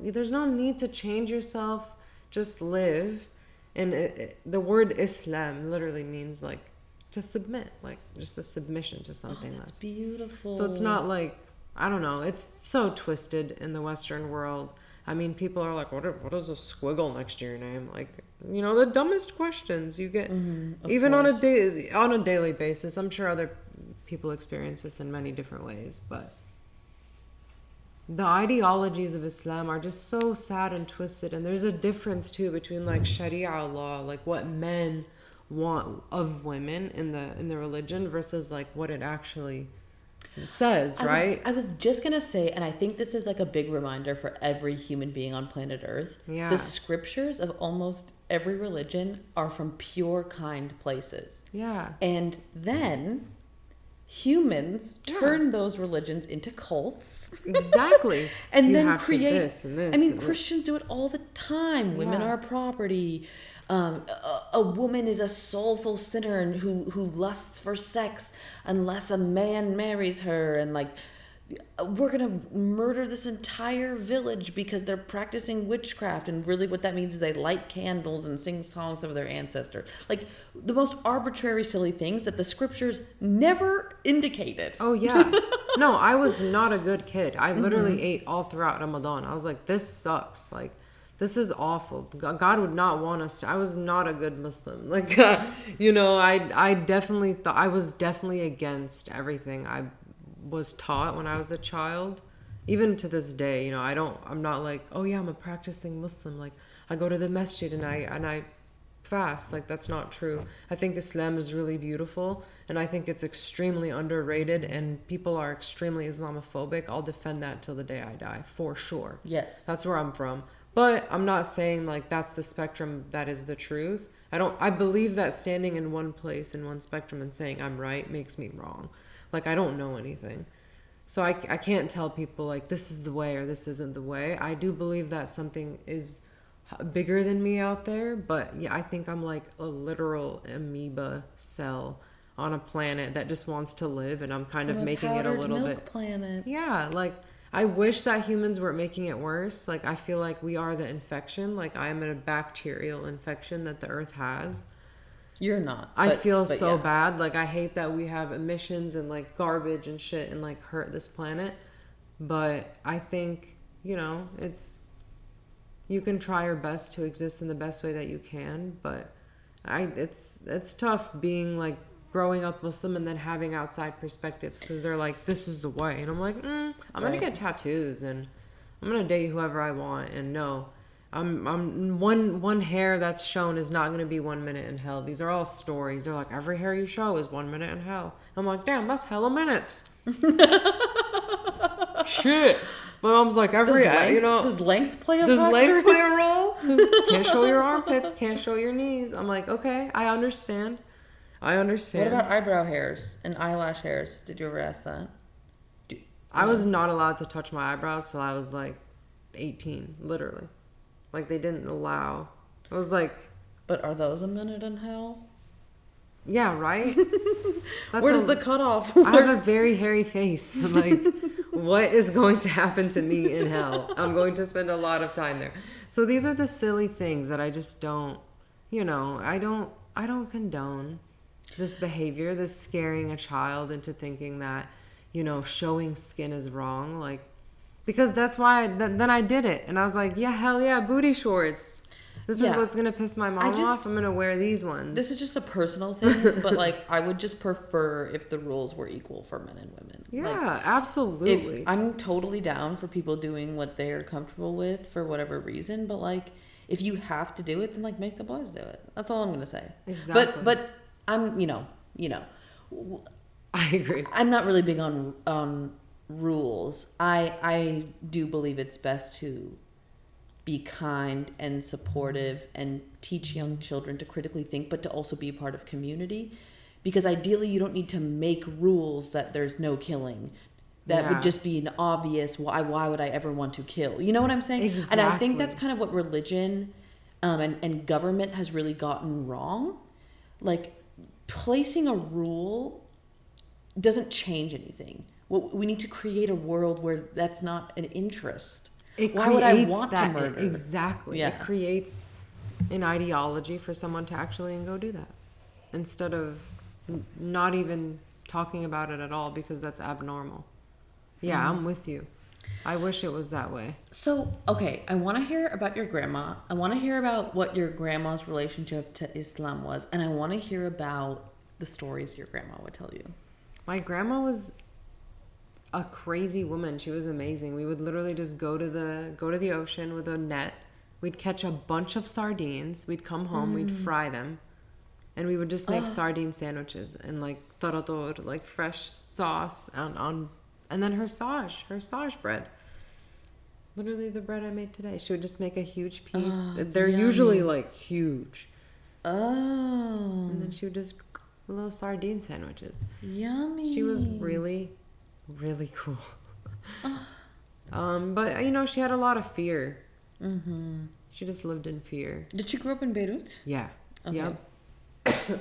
there's no need to change yourself. Just live. And the word Islam literally means like to submit, like just a submission to something. That's beautiful. So it's not like, I don't know, it's so twisted in the Western world. I mean, people are like, what is a squiggle next to your name? Like, the dumbest questions you get, even on a daily basis. I'm sure other people experience this in many different ways, but the ideologies of Islam are just so sad and twisted. And there's a difference too between like Sharia law, like what men want of women in the religion versus like what it actually says, right? I was just gonna say, and I think this is like a big reminder for every human being on planet Earth. Yeah. The scriptures of almost every religion are from pure, kind places. Yeah. And then humans turn those religions into cults. Exactly. And you then have create this and this. I mean, Christians do it all the time. Women are property. A woman is a soulful sinner who lusts for sex unless a man marries her, and like we're gonna murder this entire village because they're practicing witchcraft, and really what that means is they light candles and sing songs of their ancestors, like the most arbitrary silly things that the scriptures never indicated. Oh yeah. No, I was not a good kid. I literally ate all throughout Ramadan. I was like, this sucks. Like, this is awful. God would not want us to. I was not a good Muslim. Like, I definitely thought I was definitely against everything I was taught when I was a child. Even to this day, I'm not like, oh yeah, I'm a practicing Muslim. Like, I go to the masjid and I fast. Like, that's not true. I think Islam is really beautiful, and I think it's extremely underrated, and people are extremely Islamophobic. I'll defend that till the day I die, for sure. Yes. That's where I'm from. But I'm not saying like that's the spectrum that is the truth. I believe that standing in one place in one spectrum and saying I'm right makes me wrong. Like, I don't know anything. So I can't tell people like this is the way or this isn't the way. I do believe that something is bigger than me out there, but yeah, I think I'm like a literal amoeba cell on a planet that just wants to live, and I'm kind of making it a little bit planet. Yeah, like I wish that humans weren't making it worse. Like, I feel like we are the infection. Like, I am a bacterial infection that the earth has. You're not. I feel so bad. Like, I hate that we have emissions and like garbage and shit and like hurt this planet. But I think, it's, you can try your best to exist in the best way that you can. But it's tough being like growing up Muslim and then having outside perspectives, because they're like, this is the way, and I'm like, I'm gonna get tattoos and I'm gonna date whoever I want, and no, I'm one hair that's shown is not gonna be 1 minute in hell. These are all stories. They're like, every hair you show is 1 minute in hell. I'm like, damn, that's hella minutes. Shit. But I was like, does length play a factor? Does length play a role? Can't show your armpits, can't show your knees. I'm like, okay, I understand. What about eyebrow hairs and eyelash hairs? Did you ever ask that? I was not allowed to touch my eyebrows till I was like 18, literally. Like, they didn't allow. I was like... But are those a minute in hell? Yeah, right? Where does the cutoff? I have a very hairy face. Like, what is going to happen to me in hell? I'm going to spend a lot of time there. So these are the silly things that I just don't, I don't condone this behavior, this scaring a child into thinking that, showing skin is wrong. Like, because that's why then I did it. And I was like, yeah, hell yeah, booty shorts. This is what's going to piss my mom off. I'm going to wear these ones. This is just a personal thing, but like I would just prefer if the rules were equal for men and women. Yeah, like, absolutely. I'm totally down for people doing what they're comfortable with for whatever reason, but like if you have to do it, then like make the boys do it. That's all I'm going to say. Exactly. But I'm, I agree. I'm not really big on rules. I do believe it's best to be kind and supportive and teach young children to critically think, but to also be a part of community. Because ideally, you don't need to make rules that there's no killing. That would just be an obvious, why would I ever want to kill? You know what I'm saying? Exactly. And I think that's kind of what religion and government has really gotten wrong. Like, placing a rule doesn't change anything. We need to create a world where that's not an interest. Why would I want to murder? Exactly. Yeah. It creates an ideology for someone to actually go do that instead of not even talking about it at all because that's abnormal. Yeah, I'm with you. I wish it was that way. So, okay, I want to hear about your grandma. I want to hear about what your grandma's relationship to Islam was, and I want to hear about the stories your grandma would tell you. My grandma was a crazy woman. She was amazing. We would literally just go to the ocean with a net. We'd catch a bunch of sardines. We'd come home. We'd fry them, and we would just make sardine sandwiches and like tarator, like fresh sauce on, and then her sage bread. Literally the bread I made today. She would just make a huge piece. They're usually like huge. Oh. And then she would just little sardine sandwiches. Yummy. She was really, really cool. But she had a lot of fear. Mm-hmm. She just lived in fear. Did she grow up in Beirut? Yeah. Okay. Yep.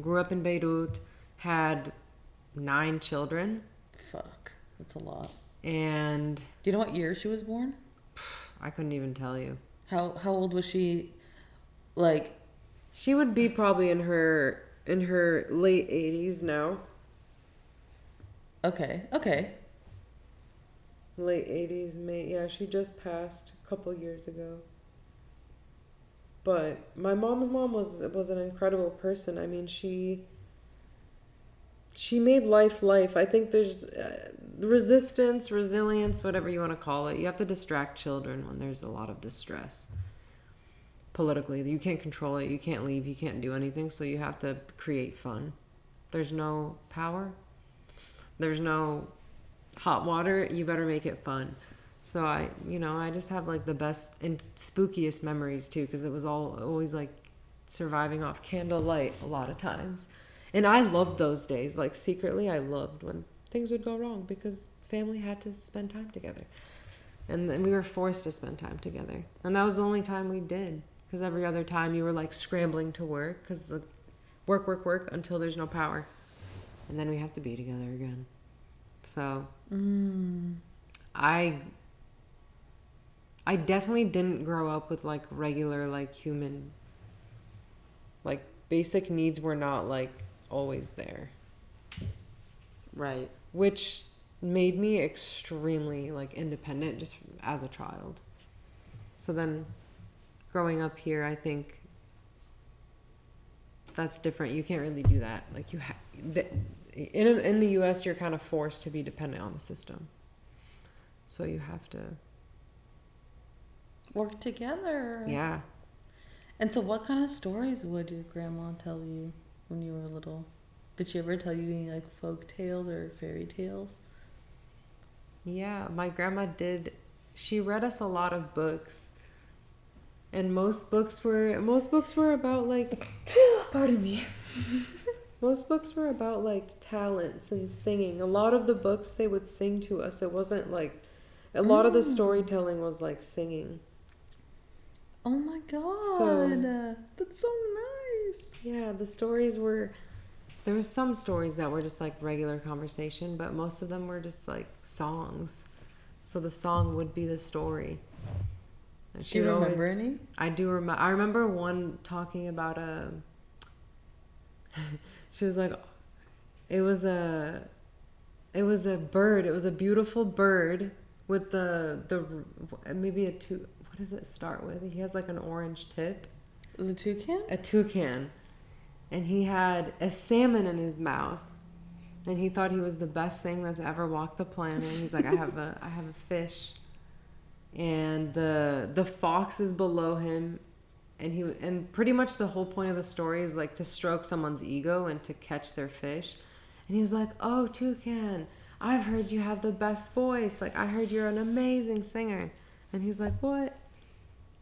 Grew up in Beirut. Had 9 children. Fuck, that's a lot. And do you know what year she was born? I couldn't even tell you. How old was she? Like, she would be probably in her late 80s now. Okay. Late 80s, yeah, she just passed a couple years ago. But my mom's mom was an incredible person. I mean, she made life. I think there's resistance, resilience, whatever you want to call it. You have to distract children when there's a lot of distress. Politically, you can't control it. You can't leave. You can't do anything. So you have to create fun. There's no power. There's no hot water. You better make it fun. So I just have like the best and spookiest memories too, because it was always like surviving off candlelight a lot of times. And I loved those days. Like secretly, I loved when things would go wrong because family had to spend time together. And then we were forced to spend time together. And that was the only time we did. Because every other time you were like scrambling to work because the work until there's no power. And then we have to be together again. So I definitely didn't grow up with like regular like human, like basic needs were not like always there. Right. Which made me extremely like independent just as a child. So then growing up here, I think that's different. You can't really do that. Like in the US, you're kind of forced to be dependent on the system. So you have to work together. Yeah. And so what kind of stories would your grandma tell you when you were little? Did she ever tell you any like folk tales or fairy tales? Yeah, my grandma did. She read us a lot of books. And most books were about like pardon me. Most books were about like talents and singing. A lot of the books they would sing to us. It wasn't like a lot of the storytelling was like singing. Oh my god. That's so nice. Yeah, the stories were There was some stories that were just like regular conversation, but most of them were just like songs. So the song would be the story. And Do you remember any? I do remember. I remember one talking about a. She was like, it was a bird. It was a beautiful bird with the maybe a two. What does it start with? He has like an orange tip. The toucan? A toucan. And he had a salmon in his mouth. And he thought he was the best thing that's ever walked the planet. He's like, I have a fish. And the fox is below him. And pretty much the whole point of the story is like to stroke someone's ego and to catch their fish. And he was like, oh, toucan, I've heard you have the best voice. Like, I heard you're an amazing singer. And he's like, what?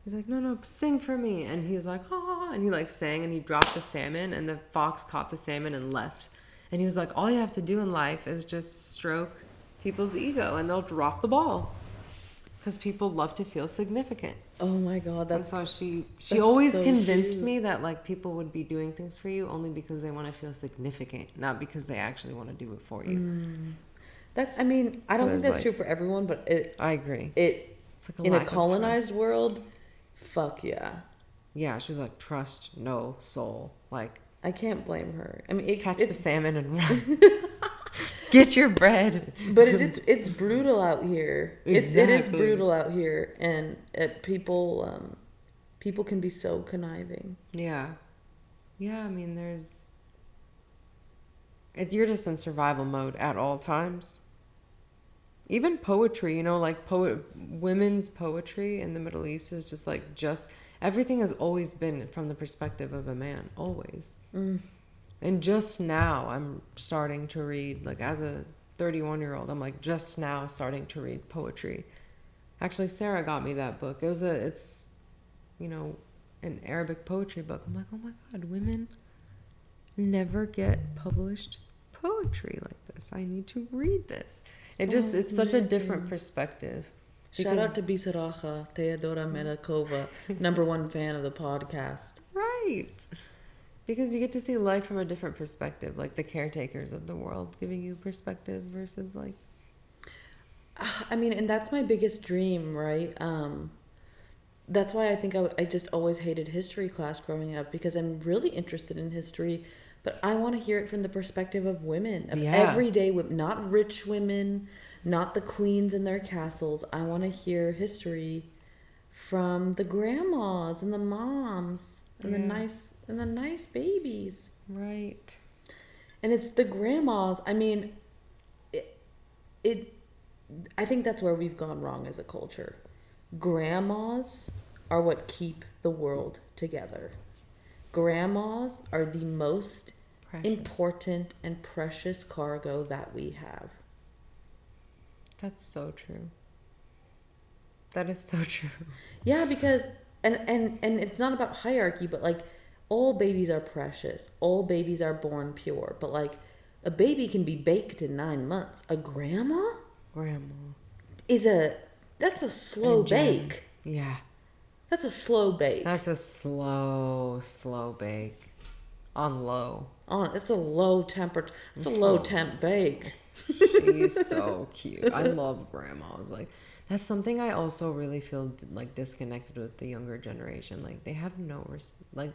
He's like, no, sing for me. And he was like, ah, and he like sang and he dropped the salmon and the fox caught the salmon and left. And he was like, all you have to do in life is just stroke people's ego and they'll drop the ball. Because people love to feel significant. Oh my God, that's... And so she always so convinced cute. me that like people would be doing things for you only because they want to feel significant, not because they actually want to do it for you. I mean, I don't think that's like, true for everyone, but I agree. It's like in a lack of colonized trust. world, fuck yeah. Yeah, she was like, trust, no soul. Like, I can't blame her. I mean, catch the salmon and run. Get your bread. But it's brutal out here. Exactly. It is brutal out here, and people can be so conniving. Yeah. I mean, you're just in survival mode at all times. Even poetry, like women's poetry in the Middle East is just everything has always been from the perspective of a man, always. And just now I'm starting to read, like as a 31-year-old, I'm like just now starting to read poetry. Actually, Sarah got me that book. It's an Arabic poetry book. I'm like, oh my God, women never get published poetry like this. I need to read this. It's such a different perspective. Shout out to Bisaracha, Theodora Menakova, #1 fan of the podcast. Right. Because you get to see life from a different perspective, like the caretakers of the world giving you perspective versus like... I mean, and that's my biggest dream, right? That's why I think I just always hated history class growing up, because I'm really interested in history, but I want to hear it from the perspective of women, of everyday women, not rich women, not the queens in their castles. I want to hear history from the grandmas and the moms and the nice babies. Right. And it's the grandmas. I mean, I think that's where we've gone wrong as a culture. Grandmas are what keep the world together. Grandmas are the most important and precious cargo that we have. That's so true. That is so true. Yeah, because and it's not about hierarchy, but like all babies are precious. All babies are born pure. But like a baby can be baked in 9 months. A grandma that's a slow bake. Yeah. That's a slow bake. That's a slow bake. On low. It's a low temper. It's a low temp bake. She's so cute. I love grandmas. Like, that's something I also really feel like disconnected with the younger generation. Like, they have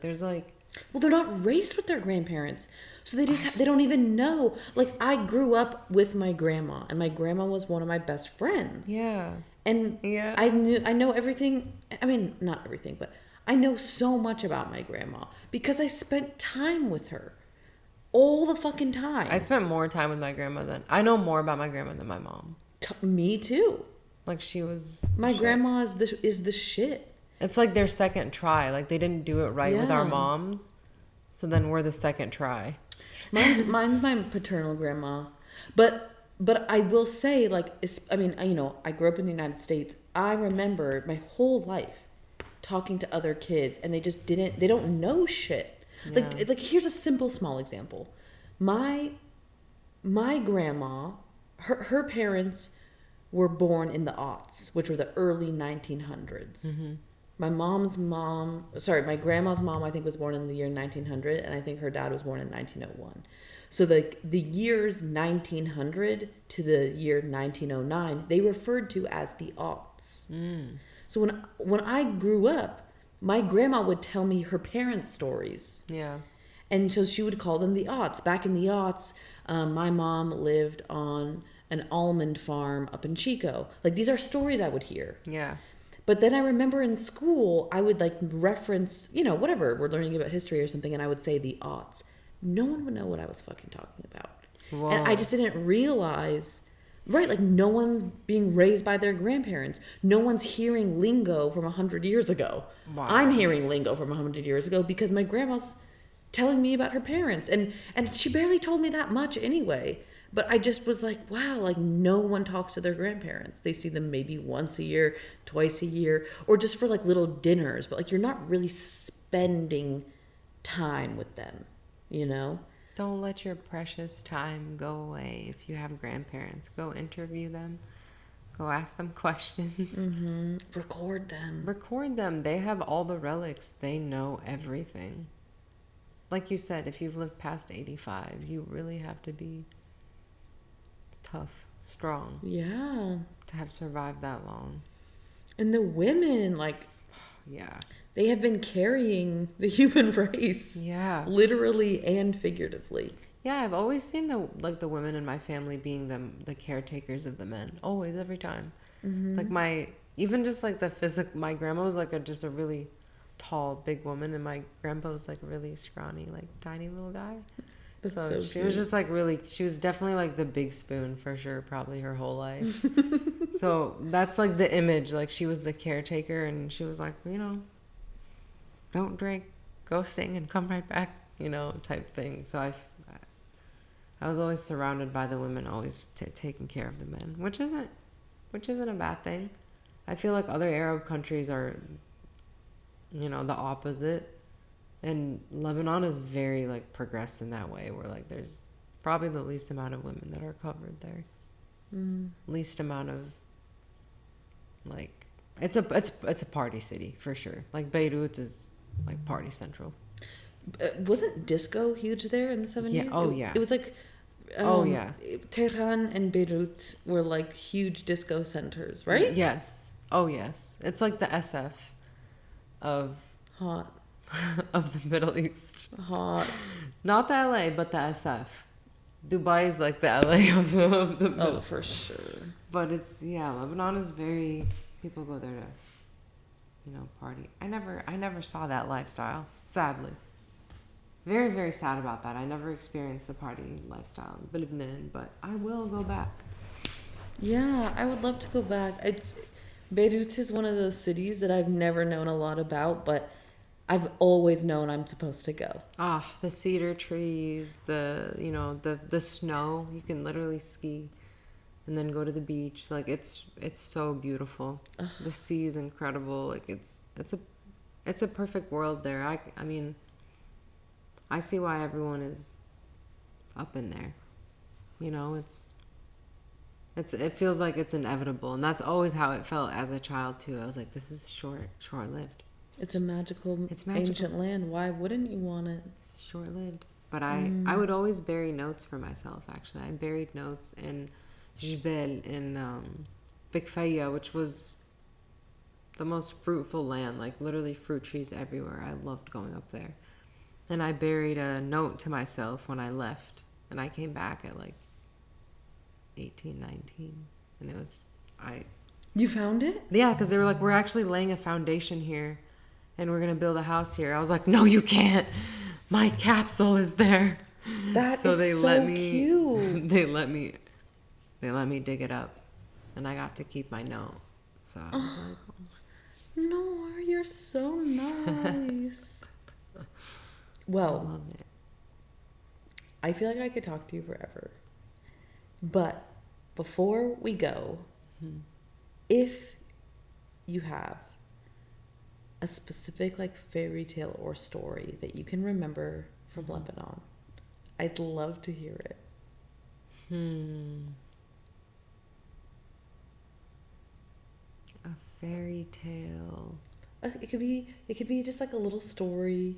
there's like... Well, they're not raised with their grandparents. So they don't even know. Like, I grew up with my grandma, and my grandma was one of my best friends. Yeah. And I know everything. I mean, not everything, but I know so much about my grandma because I spent time with her all the fucking time. I spent more time with my grandma I know more about my grandma than my mom. Me too. Like, she was... My grandma is the shit. It's like their second try. Like, they didn't do it right with our moms. So then we're the second try. Mine's my paternal grandma. But I will say, like, I grew up in the United States. I remember my whole life talking to other kids, and they don't know shit. Yeah. Like here's a simple, small example. My grandma, her parents were born in the aughts, which were the early 1900s. Mm-hmm. My grandma's mom, I think was born in the year 1900, and I think her dad was born in 1901. So the years 1900 to the year 1909, they referred to as the aughts. So when I grew up, my grandma would tell me her parents' stories. Yeah. And so she would call them the aughts. Back in the aughts, my mom lived on an almond farm up in Chico. Like, these are stories I would hear. Yeah. But then I remember in school, I would like reference, whatever, we're learning about history or something, and I would say the aughts. No one would know what I was fucking talking about. Whoa. And I just didn't realize, right, like no one's being raised by their grandparents. No one's hearing lingo from 100 years ago. Wow. I'm hearing lingo from 100 years ago because my grandma's telling me about her parents. And she barely told me that much anyway. But I just was like, wow, like no one talks to their grandparents. They see them maybe once a year, twice a year, or just for like little dinners. But like you're not really spending time with them, you know? Don't let your precious time go away. If you have grandparents, go interview them. Go ask them questions. Mm-hmm. Record them. Record them. They have all the relics. They know everything. Like you said, if you've lived past 85, you really have to be tough, strong. Yeah. To have survived that long. And the women, like, yeah, they have been carrying the human race. Yeah. Literally and figuratively. Yeah, I've always seen the women in my family being the caretakers of the men. Always, every time. Mm-hmm. Like my grandma was like just a really tall, big woman, and my grandpa was like really scrawny, like tiny little guy. That's so she was just like she was definitely like the big spoon for sure, probably her whole life. So that's like the image, like she was the caretaker, and she was like, don't drink, go sing and come right back, type thing. So I was always surrounded by the women, always taking care of the men, which isn't a bad thing. I feel like other Arab countries are, the opposite. And Lebanon is very like progressed in that way, where like there's probably the least amount of women that are covered there. Least amount of like it's a party city for sure. Like Beirut is like party central. Wasn't disco huge there in the 70s? Yeah. Oh yeah. It was like yeah. Tehran and Beirut were like huge disco centers, right? Yes. Oh yes. It's like the SF of Hot. of the Middle East. Hot. Not the LA, but the SF. Dubai is like the LA of the Oh, for sure. But Lebanon is very, people go there to, party. I never saw that lifestyle, sadly. Very, very sad about that. I never experienced the party lifestyle in Lebanon, but I will go back. Yeah, I would love to go back. Beirut is one of those cities that I've never known a lot about, but I've always known I'm supposed to go. The cedar trees, the snow. You can literally ski and then go to the beach. Like it's so beautiful. Ugh. The sea is incredible. Like it's a perfect world there. I mean, I see why everyone is up in there. It feels like it's inevitable, and that's always how it felt as a child too. I was like, this is short-lived. It's magical. Ancient land. Why wouldn't you want it? It's short-lived. But I would always bury notes for myself, actually. I buried notes in Jbel, in Bikfaya, which was the most fruitful land, like literally fruit trees everywhere. I loved going up there. And I buried a note to myself when I left. And I came back at like 18, 19. And it was, You found it? Yeah, because they were like, we're actually laying a foundation here. And we're going to build a house here. I was like, no, you can't. My capsule is there. That so is they so let me, cute. They let me dig it up. And I got to keep my note. So I was like, oh. Nour, you're so nice. Well, I love it. I feel like I could talk to you forever. But before we go, if you have a specific like fairy tale or story that you can remember from Lebanon, I'd love to hear it. A fairy tale. It could be just like a little story.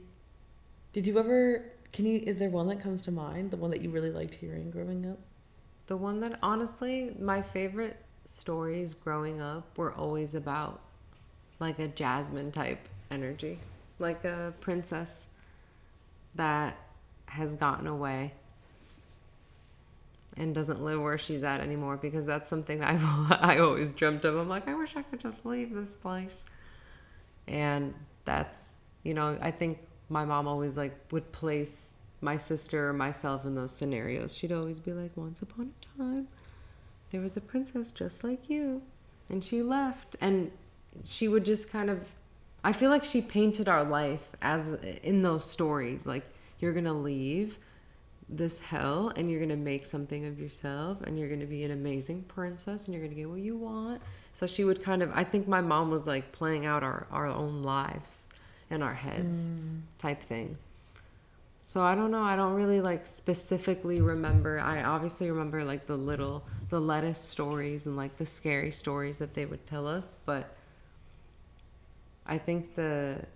Did you ever Is there one that comes to mind? The one that you really liked hearing growing up? The one that, honestly, my favorite stories growing up were always about like a Jasmine type energy, like a princess that has gotten away and doesn't live where she's at anymore, because that's something that I always dreamt of. I'm like, I wish I could just leave this place. And that's, I think my mom always like would place my sister or myself in those scenarios. She'd always be like, once upon a time, there was a princess just like you, and she left. And she would just kind of, I feel like she painted our life as in those stories, like, you're gonna leave this hell and you're gonna make something of yourself and you're gonna be an amazing princess and you're gonna get what you want. So she would kind of, I think my mom was like playing out our own lives in our heads type thing. So I don't know, I don't really like specifically remember. I obviously remember like the lettuce stories and like the scary stories that they would tell us, but I think the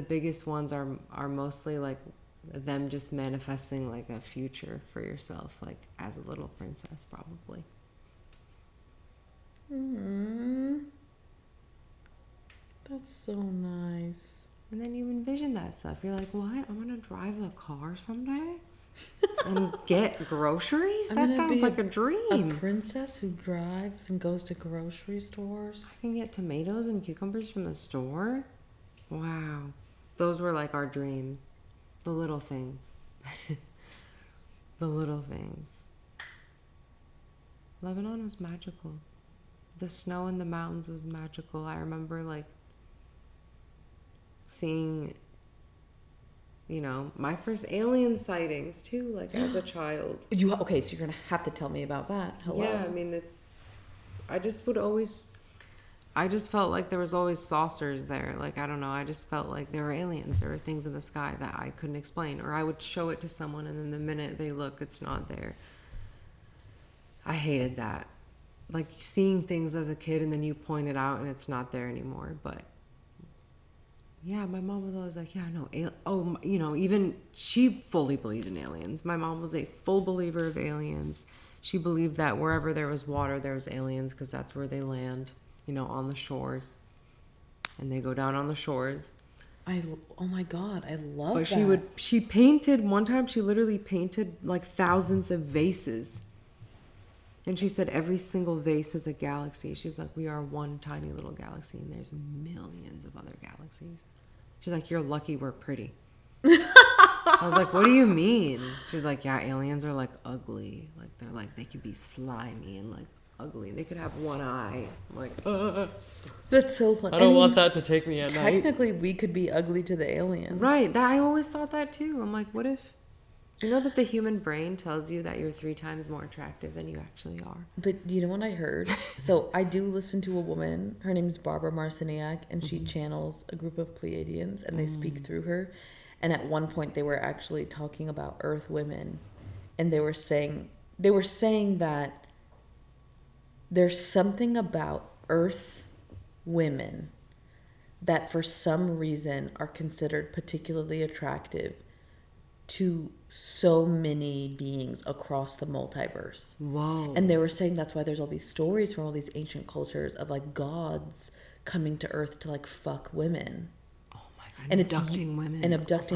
biggest ones are mostly like them just manifesting like a future for yourself, like as a little princess, probably. That's so nice. And then you envision that stuff. You're like, what? I'm gonna drive a car someday and get groceries? That sounds like a dream. A princess who drives and goes to grocery stores. I can get tomatoes and cucumbers from the store. Wow. Those were like our dreams. The little things. The little things. Lebanon was magical. The snow in the mountains was magical. I remember like seeing, my first alien sightings too, like as a child. Okay, so you're gonna have to tell me about that. Hello. Yeah, I mean, I just felt like there was always saucers there. Like, I don't know, I just felt like there were aliens. There were things in the sky that I couldn't explain. Or I would show it to someone and then the minute they look, it's not there. I hated that. Like, seeing things as a kid and then you point it out and it's not there anymore. But, yeah, my mom was always like, yeah, no, even she fully believed in aliens. My mom was a full believer of aliens. She believed that wherever there was water, there was aliens, because that's where they land. On the shores, and they go down on the shores. Oh my God, I love but that. She painted, one time she literally painted like thousands of vases. And she said every single vase is a galaxy. She's like, we are one tiny little galaxy and there's millions of other galaxies. She's like, you're lucky we're pretty. I was like, what do you mean? She's like, yeah, aliens are like ugly. Like, they're like, they could be slimy and like ugly. They could have one eye. I'm like, That's so funny. I don't want that to take me at night. Technically, we could be ugly to the aliens. Right. I always thought that too. I'm like, what if... You know that the human brain tells you that you're 3 times more attractive than you actually are? But you know what I heard? So I do listen to a woman. Her name's Barbara Marciniak, and she channels a group of Pleiadians, and they speak through her. And at one point, they were actually talking about Earth women, and they were saying that there's something about Earth women that for some reason are considered particularly attractive to so many beings across the multiverse. Whoa. And they were saying that's why there's all these stories from all these ancient cultures of like gods coming to Earth to like fuck women. Oh my God. And abducting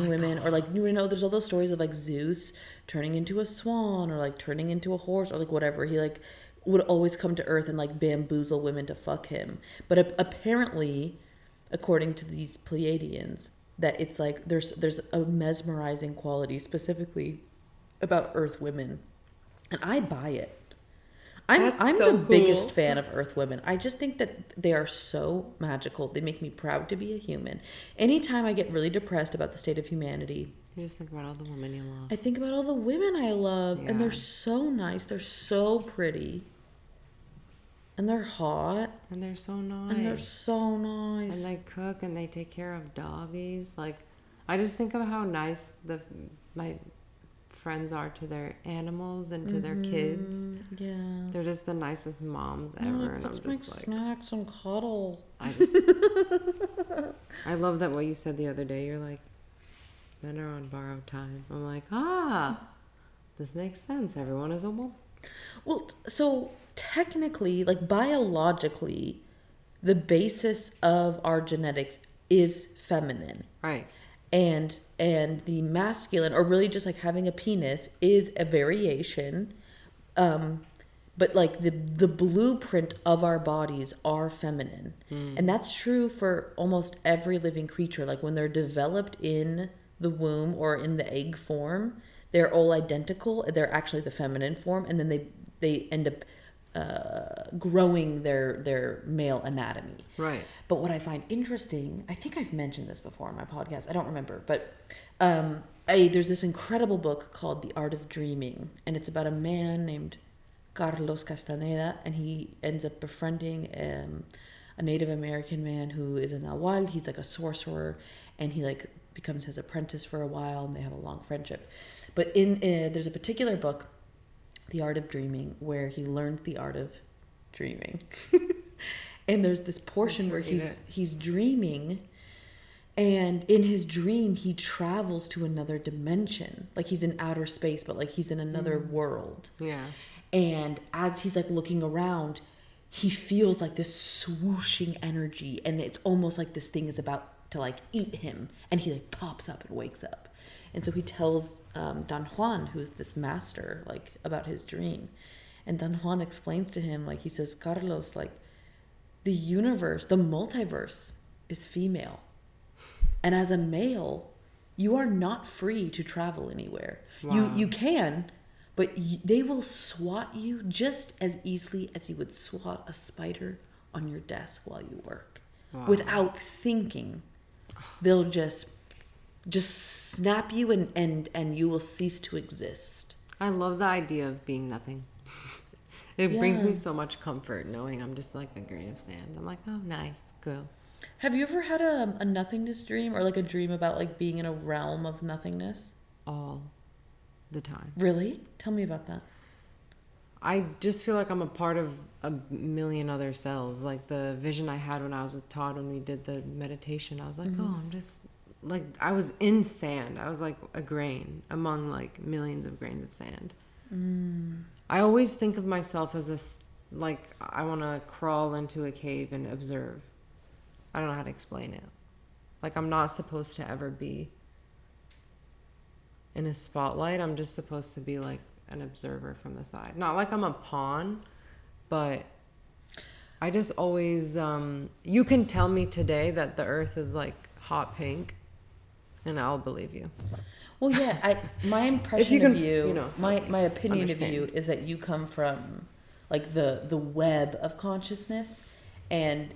women. Or like, there's all those stories of like Zeus turning into a swan or like turning into a horse or like whatever. He like would always come to Earth and like bamboozle women to fuck him. But apparently, according to these Pleiadians, that it's like there's a mesmerizing quality specifically about Earth women, and I buy it. I'm so the cool. biggest fan of Earth women. I just think that they are so magical. They make me proud to be a human. Anytime I get really depressed about the state of humanity, you just think about all the women you love. I think about all the women I love, Yeah. and they're so nice. They're so pretty. And they're hot. And they're so nice. And they cook and they take care of doggies. Like, I just think of how nice my friends are to their animals and to their kids. Yeah. They're just the nicest moms ever. And I'm Let's make just like, snacks and cuddle. I love that what you said the other day. You're like, Men are on borrowed time. I'm like, this makes sense. Everyone is a woman. Well, so technically, like biologically, the basis of our genetics is feminine. Right. And the masculine, or really just like having a penis, is a variation. But like the blueprint of our bodies are feminine. And that's true for almost every living creature. Like when they're developed in the womb or in the egg form, they're all identical. They're actually the feminine form, and then they end up growing their male anatomy. Right. But what I find interesting, I think I've mentioned this before on my podcast, I don't remember, but there's this incredible book called The Art of Dreaming, and it's about a man named Carlos Castaneda, and he ends up befriending a Native American man who is a Nahual. He's like a sorcerer, and he like becomes his apprentice for a while, and they have a long friendship. But there's a particular book, The Art of Dreaming, where he learns the art of dreaming. And there's this portion where he's dreaming, and in his dream he travels to another dimension. Like he's in outer space, but like he's in another world. Yeah. And as he's like looking around, he feels like this swooshing energy, and it's almost like this thing is about to like eat him, and he like pops up and wakes up. And so he tells Don Juan, who's this master, like about his dream. And Don Juan explains to him, like he says, Carlos, like the universe, the multiverse is female. And as a male, you are not free to travel anywhere. Wow. You can, but they will swat you just as easily as you would swat a spider on your desk while you work. Wow. Without thinking. They'll just snap you, and you will cease to exist. I love the idea of being nothing. It brings me so much comfort knowing I'm just like a grain of sand. I'm like, oh, nice, cool. Have you ever had a nothingness dream, or like a dream about like being in a realm of nothingness? All the time. Really? Tell me about that. I just feel like I'm a part of a million other cells. Like the vision I had when I was with Todd when we did the meditation, I was like, oh, I'm just like, I was in sand. I was like a grain among like millions of grains of sand. I always think of myself as like I want to crawl into a cave and observe. I don't know how to explain it. Like I'm not supposed to ever be in a spotlight. I'm just supposed to be like an observer from the side. Not like I'm a pawn, but I just always you can tell me today that the earth is like hot pink and I'll believe you. Well, yeah, my impression of you, my opinion of you is that you come from like the web of consciousness, and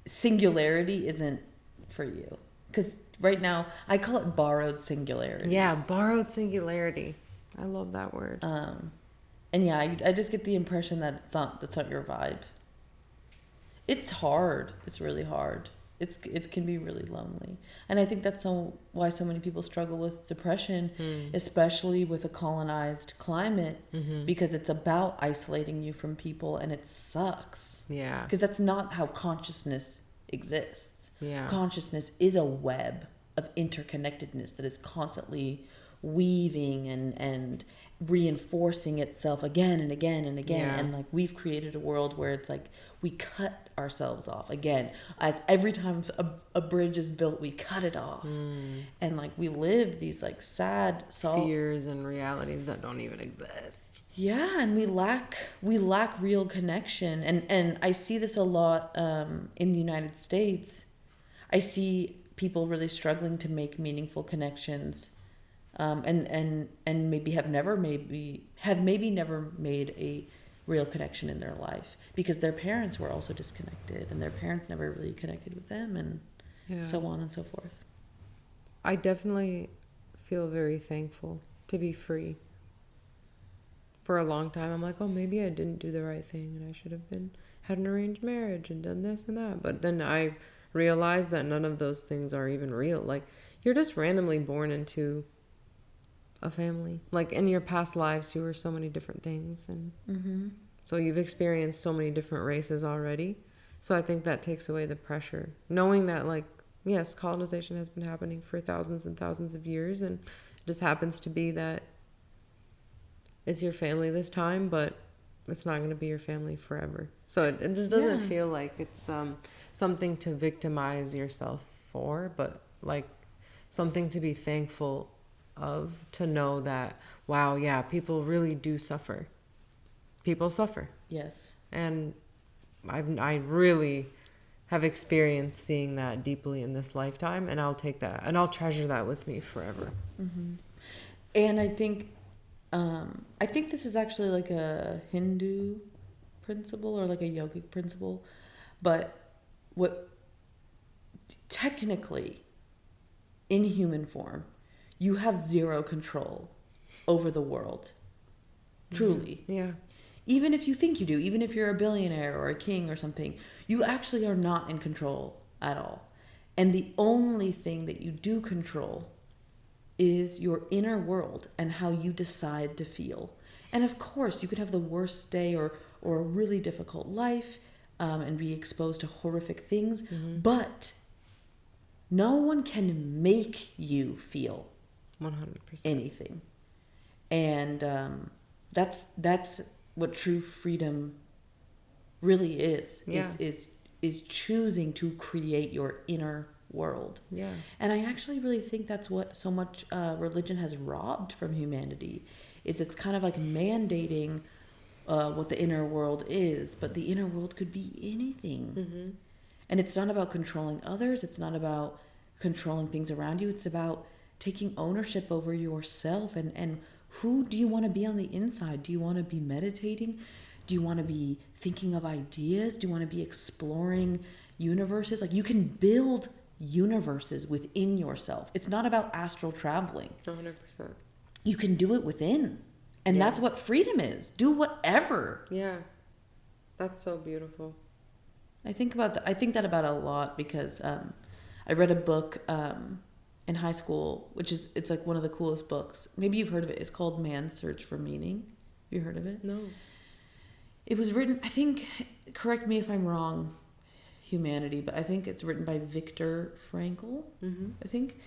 singularity isn't for you. Because right now, I call it borrowed singularity. Yeah, borrowed singularity. I love that word. And yeah, I just get the impression that that's not your vibe. It's hard. It's really hard. It can be really lonely. And I think that's why so many people struggle with depression, especially with a colonized climate, because it's about isolating you from people, and it sucks. Yeah. Because that's not how consciousness exists. Yeah. Consciousness is a web of interconnectedness that is constantly weaving and reinforcing itself again and again and again. Yeah. And like we've created a world where it's like we cut ourselves off again, as every time a bridge is built, we cut it off. And like we live these like sad fears and realities that don't even exist. Yeah, and we lack real connection. And I see this a lot in the United States. I see people really struggling to make meaningful connections, and maybe have never made a real connection in their life because their parents were also disconnected, and their parents never really connected with them, and so on and so forth. I definitely feel very thankful to be free. For a long time, I'm like, oh, maybe I didn't do the right thing, and I should have had an arranged marriage and done this and that. But then I realized that none of those things are even real. Like, you're just randomly born into a family. Like, in your past lives, you were so many different things, and so you've experienced so many different races already. So I think that takes away the pressure. Knowing that, like, yes, colonization has been happening for thousands and thousands of years, and it just happens to be that it's your family this time, but it's not going to be your family forever. So it just doesn't Yeah. feel like it's something to victimize yourself for, but like something to be thankful of, to know that, wow, yeah, people really do suffer. People suffer. Yes. And I really have experienced seeing that deeply in this lifetime, and I'll take that and I'll treasure that with me forever. Mm-hmm. And I think this is actually like a Hindu principle or like a yogic principle, but what technically in human form, you have zero control over the world. Truly. Yeah. Even if you think you do, even if you're a billionaire or a king or something, you actually are not in control at all. And the only thing that you do control is your inner world and how you decide to feel. And of course, you could have the worst day or a really difficult life, and be exposed to horrific things, but no one can make you feel 100%. anything. And that's what true freedom really is. Yeah. Is choosing to create your inner world. Yeah. And I actually really think that's what so much religion has robbed from humanity. Is it's kind of like mandating what the inner world is, but the inner world could be anything. Mm-hmm. And it's not about controlling others. It's not about controlling things around you. It's about taking ownership over yourself. And who do you want to be on the inside? Do you want to be meditating? Do you want to be thinking of ideas? Do you want to be exploring universes? Like, you can build universes within yourself. It's not about astral traveling. 100%. You can do it within. And Yeah. that's what freedom is. Do whatever. Yeah. That's so beautiful. I think that about a lot because I read a book in high school, it's like one of the coolest books. Maybe you've heard of it. It's called Man's Search for Meaning. Have you heard of it? No. It was written, I think, correct me if I'm wrong, humanity, but I think it's written by Viktor Frankl. Mm-hmm. I think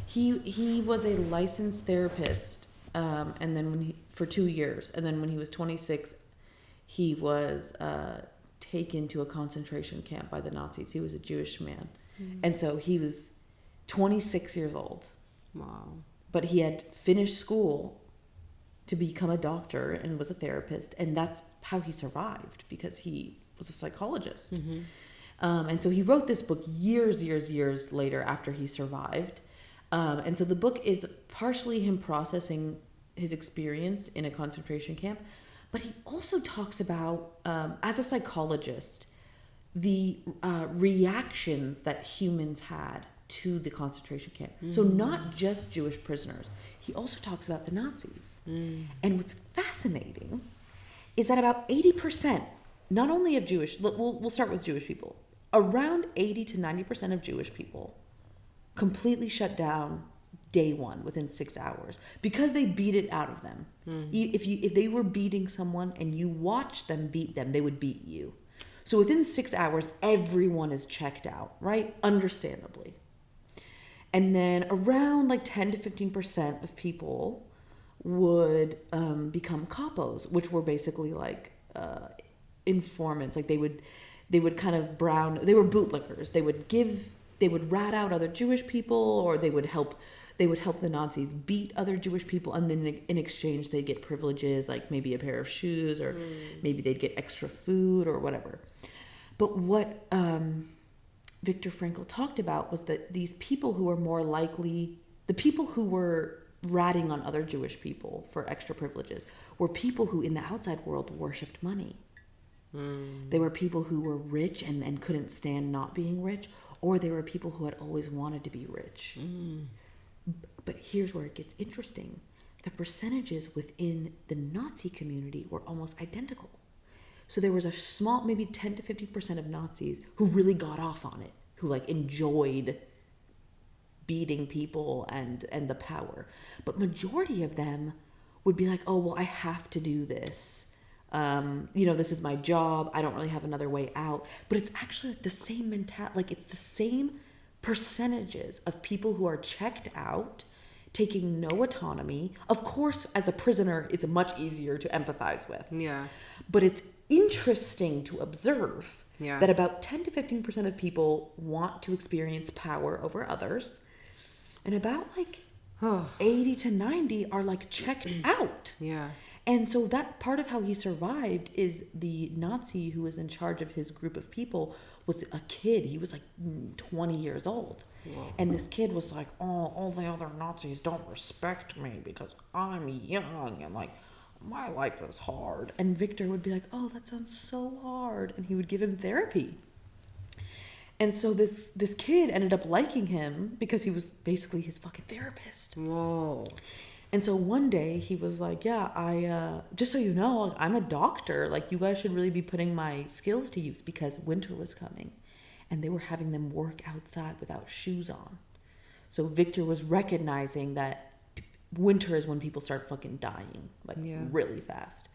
he was a licensed therapist, and then for 2 years, and then when he was 26, he was taken to a concentration camp by the Nazis. He was a Jewish man, and so he was 26 years old. Wow. But he had finished school to become a doctor and was a therapist, and that's how he survived, because he was a psychologist. Mm-hmm. And so he wrote this book years later after he survived. And so the book is partially him processing his experience in a concentration camp, but he also talks about, as a psychologist, the reactions that humans had to the concentration camp. So not just Jewish prisoners. He also talks about the Nazis. And what's fascinating is that about 80%, not only of Jewish, we'll start with Jewish people, around 80 to 90% of Jewish people completely shut down day one within 6 hours because they beat it out of them. If they were beating someone and you watched them beat them, they would beat you. So within 6 hours, everyone is checked out, right? Understandably. And then around like 10 to 15% of people would become capos, which were basically like informants. Like they would kind of they were bootlickers. They would rat out other Jewish people, or they would help the Nazis beat other Jewish people, and then in exchange they'd get privileges, like maybe a pair of shoes, or maybe they'd get extra food or whatever. But what Viktor Frankl talked about was that these people who were more likely, the people who were ratting on other Jewish people for extra privileges, were people who in the outside world worshipped money. They were people who were rich and couldn't stand not being rich, or they were people who had always wanted to be rich. But here's where it gets interesting. The percentages within the Nazi community were almost identical. So there was a small, maybe 10 to 15% of Nazis who really got off on it, who like enjoyed beating people and the power. But majority of them would be like, oh, well, I have to do this. This is my job. I don't really have another way out. But it's actually like the same mentality. Like it's the same percentages of people who are checked out, taking no autonomy. Of course, as a prisoner, it's much easier to empathize with. Yeah. But it's interesting to observe Yeah. that about 10 to 15% of people want to experience power over others. And about like 80 to 90 are like checked out. Yeah. And so that part of how he survived is the Nazi who was in charge of his group of people was a kid. He was like 20 years old. Whoa. And this kid was like, oh, all the other Nazis don't respect me because I'm young and like my life is hard. And Victor would be like, oh, that sounds so hard. And he would give him therapy. And so this kid ended up liking him because he was basically his fucking therapist. Whoa. And so one day he was like, yeah, I, just so you know, I'm a doctor. Like, you guys should really be putting my skills to use, because winter was coming and they were having them work outside without shoes on. So Victor was recognizing that winter is when people start fucking dying, like really fast.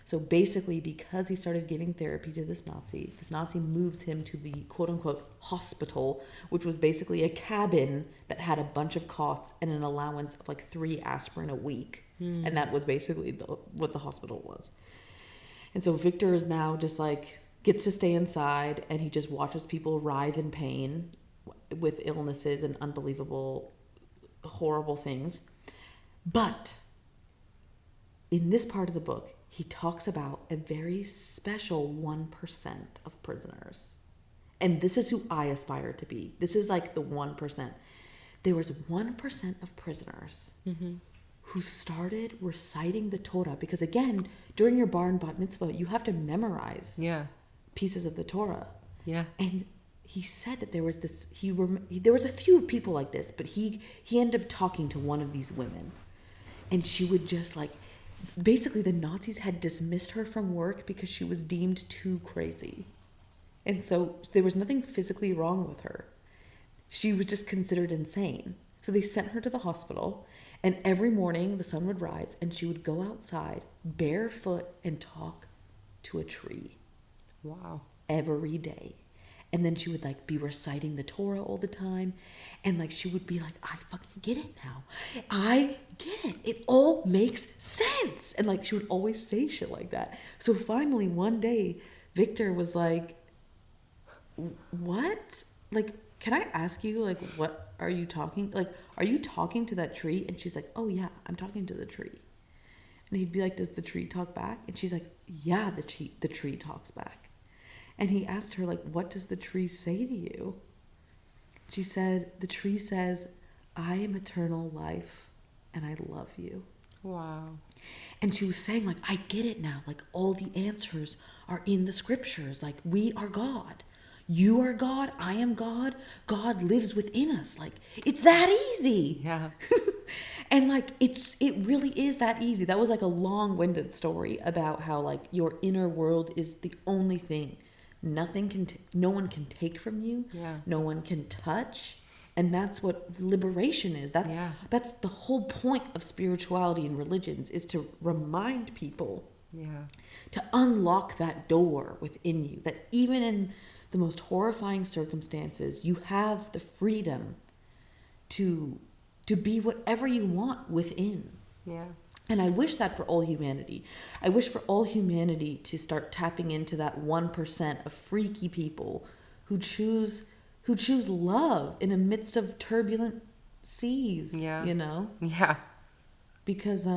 So basically, because he started giving therapy to this Nazi moves him to the quote unquote hospital, which was basically a cabin that had a bunch of cots and an allowance of like 3 aspirin a week. And that was basically what the hospital was. And so Victor is now just like, gets to stay inside, and he just watches people writhe in pain with illnesses and unbelievable, horrible things. But in this part of the book, he talks about a very special 1% of prisoners. And this is who I aspire to be. This is like the 1%. There was 1% of prisoners who started reciting the Torah. Because again, during your bar and bat mitzvah, you have to memorize pieces of the Torah. Yeah. And he said that there was this, there was a few people like this, but he ended up talking to one of these women. And she would just like, basically the Nazis had dismissed her from work because she was deemed too crazy. And so there was nothing physically wrong with her. She was just considered insane. So they sent her to the hospital, and every morning the sun would rise and she would go outside barefoot and talk to a tree. Wow. Every day. And then she would like be reciting the Torah all the time. And like she would be like, I fucking get it now. I get it. It all makes sense. And like she would always say shit like that. So finally one day, Victor was like, what? Like, can I ask you, like, what are you talking? Like, are you talking to that tree? And she's like, oh yeah, I'm talking to the tree. And he'd be like, does the tree talk back? And she's like, yeah, the tree talks back. And he asked her, like, what does the tree say to you? She said, the tree says, I am eternal life and I love you. Wow. And she was saying, like, I get it now. Like, all the answers are in the scriptures. Like, we are God. You are God. I am God. God lives within us. Like, it's that easy. Yeah. And like, it really is that easy. That was like a long-winded story about how like your inner world is the only thing no one can take from you. Yeah. No one can touch. And that's what liberation is. That's the whole point of spirituality and religions, is to remind people to unlock that door within you, that even in the most horrifying circumstances, you have the freedom to be whatever you want within. Yeah. And I wish that for all humanity. I wish for all humanity to start tapping into that 1% of freaky people who choose love in the midst of turbulent seas. Yeah. You know? Yeah. Because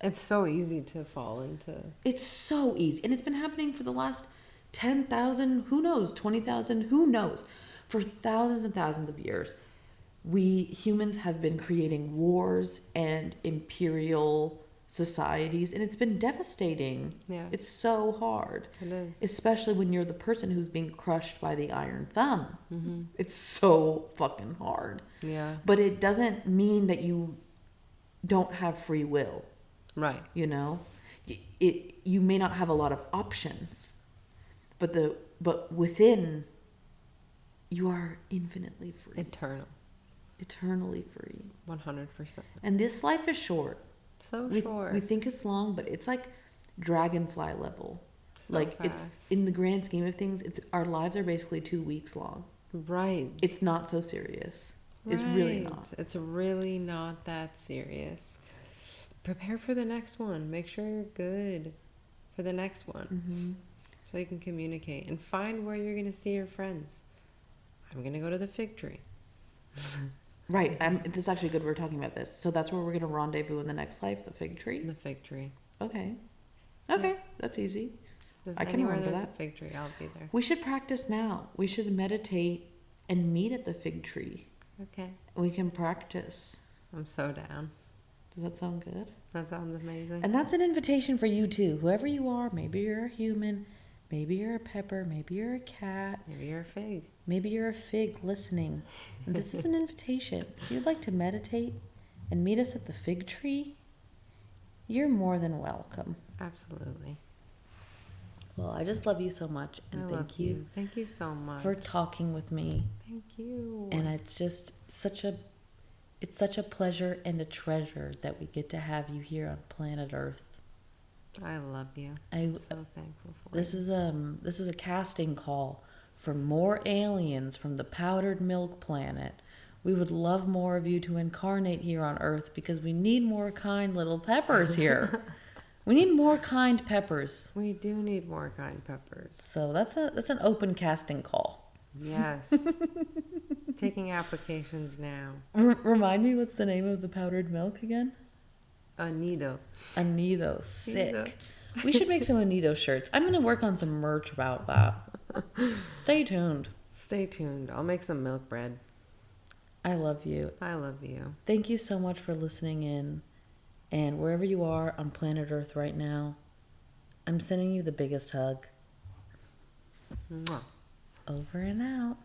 it's so easy to fall into. It's so easy. And it's been happening for the last 10,000, who knows, 20,000, who knows. For thousands and thousands of years, we humans have been creating wars and imperial societies, and it's been devastating. Yeah. It's so hard. It is. Especially when you're the person who's being crushed by the iron thumb. Mm-hmm. It's so fucking hard. Yeah. But it doesn't mean that you don't have free will. Right. You know? You may not have a lot of options, but within, you are infinitely free. Eternally free. 100%. And this life is short. So short. We think it's long, but it's like dragonfly level. So like fast. It's in the grand scheme of things, our lives are basically 2 weeks long. Right. It's not so serious. It's really not. It's really not that serious. Prepare for the next one. Make sure you're good for the next one. Mm-hmm. So you can communicate and find where you're going to see your friends. I'm going to go to the fig tree. Right. This is actually good we're talking about this. So that's where we're going to rendezvous in the next life, the fig tree? The fig tree. Okay. That's easy. I can remember there's a fig tree, I'll be there. We should practice now. We should meditate and meet at the fig tree. Okay. We can practice. I'm so down. Does that sound good? That sounds amazing. And that's an invitation for you too. Whoever you are, maybe you're a human, maybe you're a pepper, maybe you're a cat, Maybe you're a fig. maybe you're a fig listening. And this is an invitation. If you'd like to meditate and meet us at the fig tree, you're more than welcome. Absolutely. Well, I just love you so much, and thank you. Thank you so much for talking with me. Thank you. And it's just such a pleasure and a treasure that we get to have you here on planet Earth. I love you. I'm so thankful for this. This is a casting call for more aliens from the powdered milk planet. We would love more of you to incarnate here on Earth because we need more kind little peppers here. We need more kind peppers. We do need more kind peppers. So that's an open casting call. Yes. Taking applications now. Remind me, what's the name of the powdered milk again? Anido. Anido. Sick. We should make some Anido shirts. I'm going to work on some merch about that. Stay tuned. Stay tuned. I'll make some milk bread. I love you. I love you. Thank you so much for listening in. And wherever you are on planet Earth right now, I'm sending you the biggest hug. Mwah. Over and out.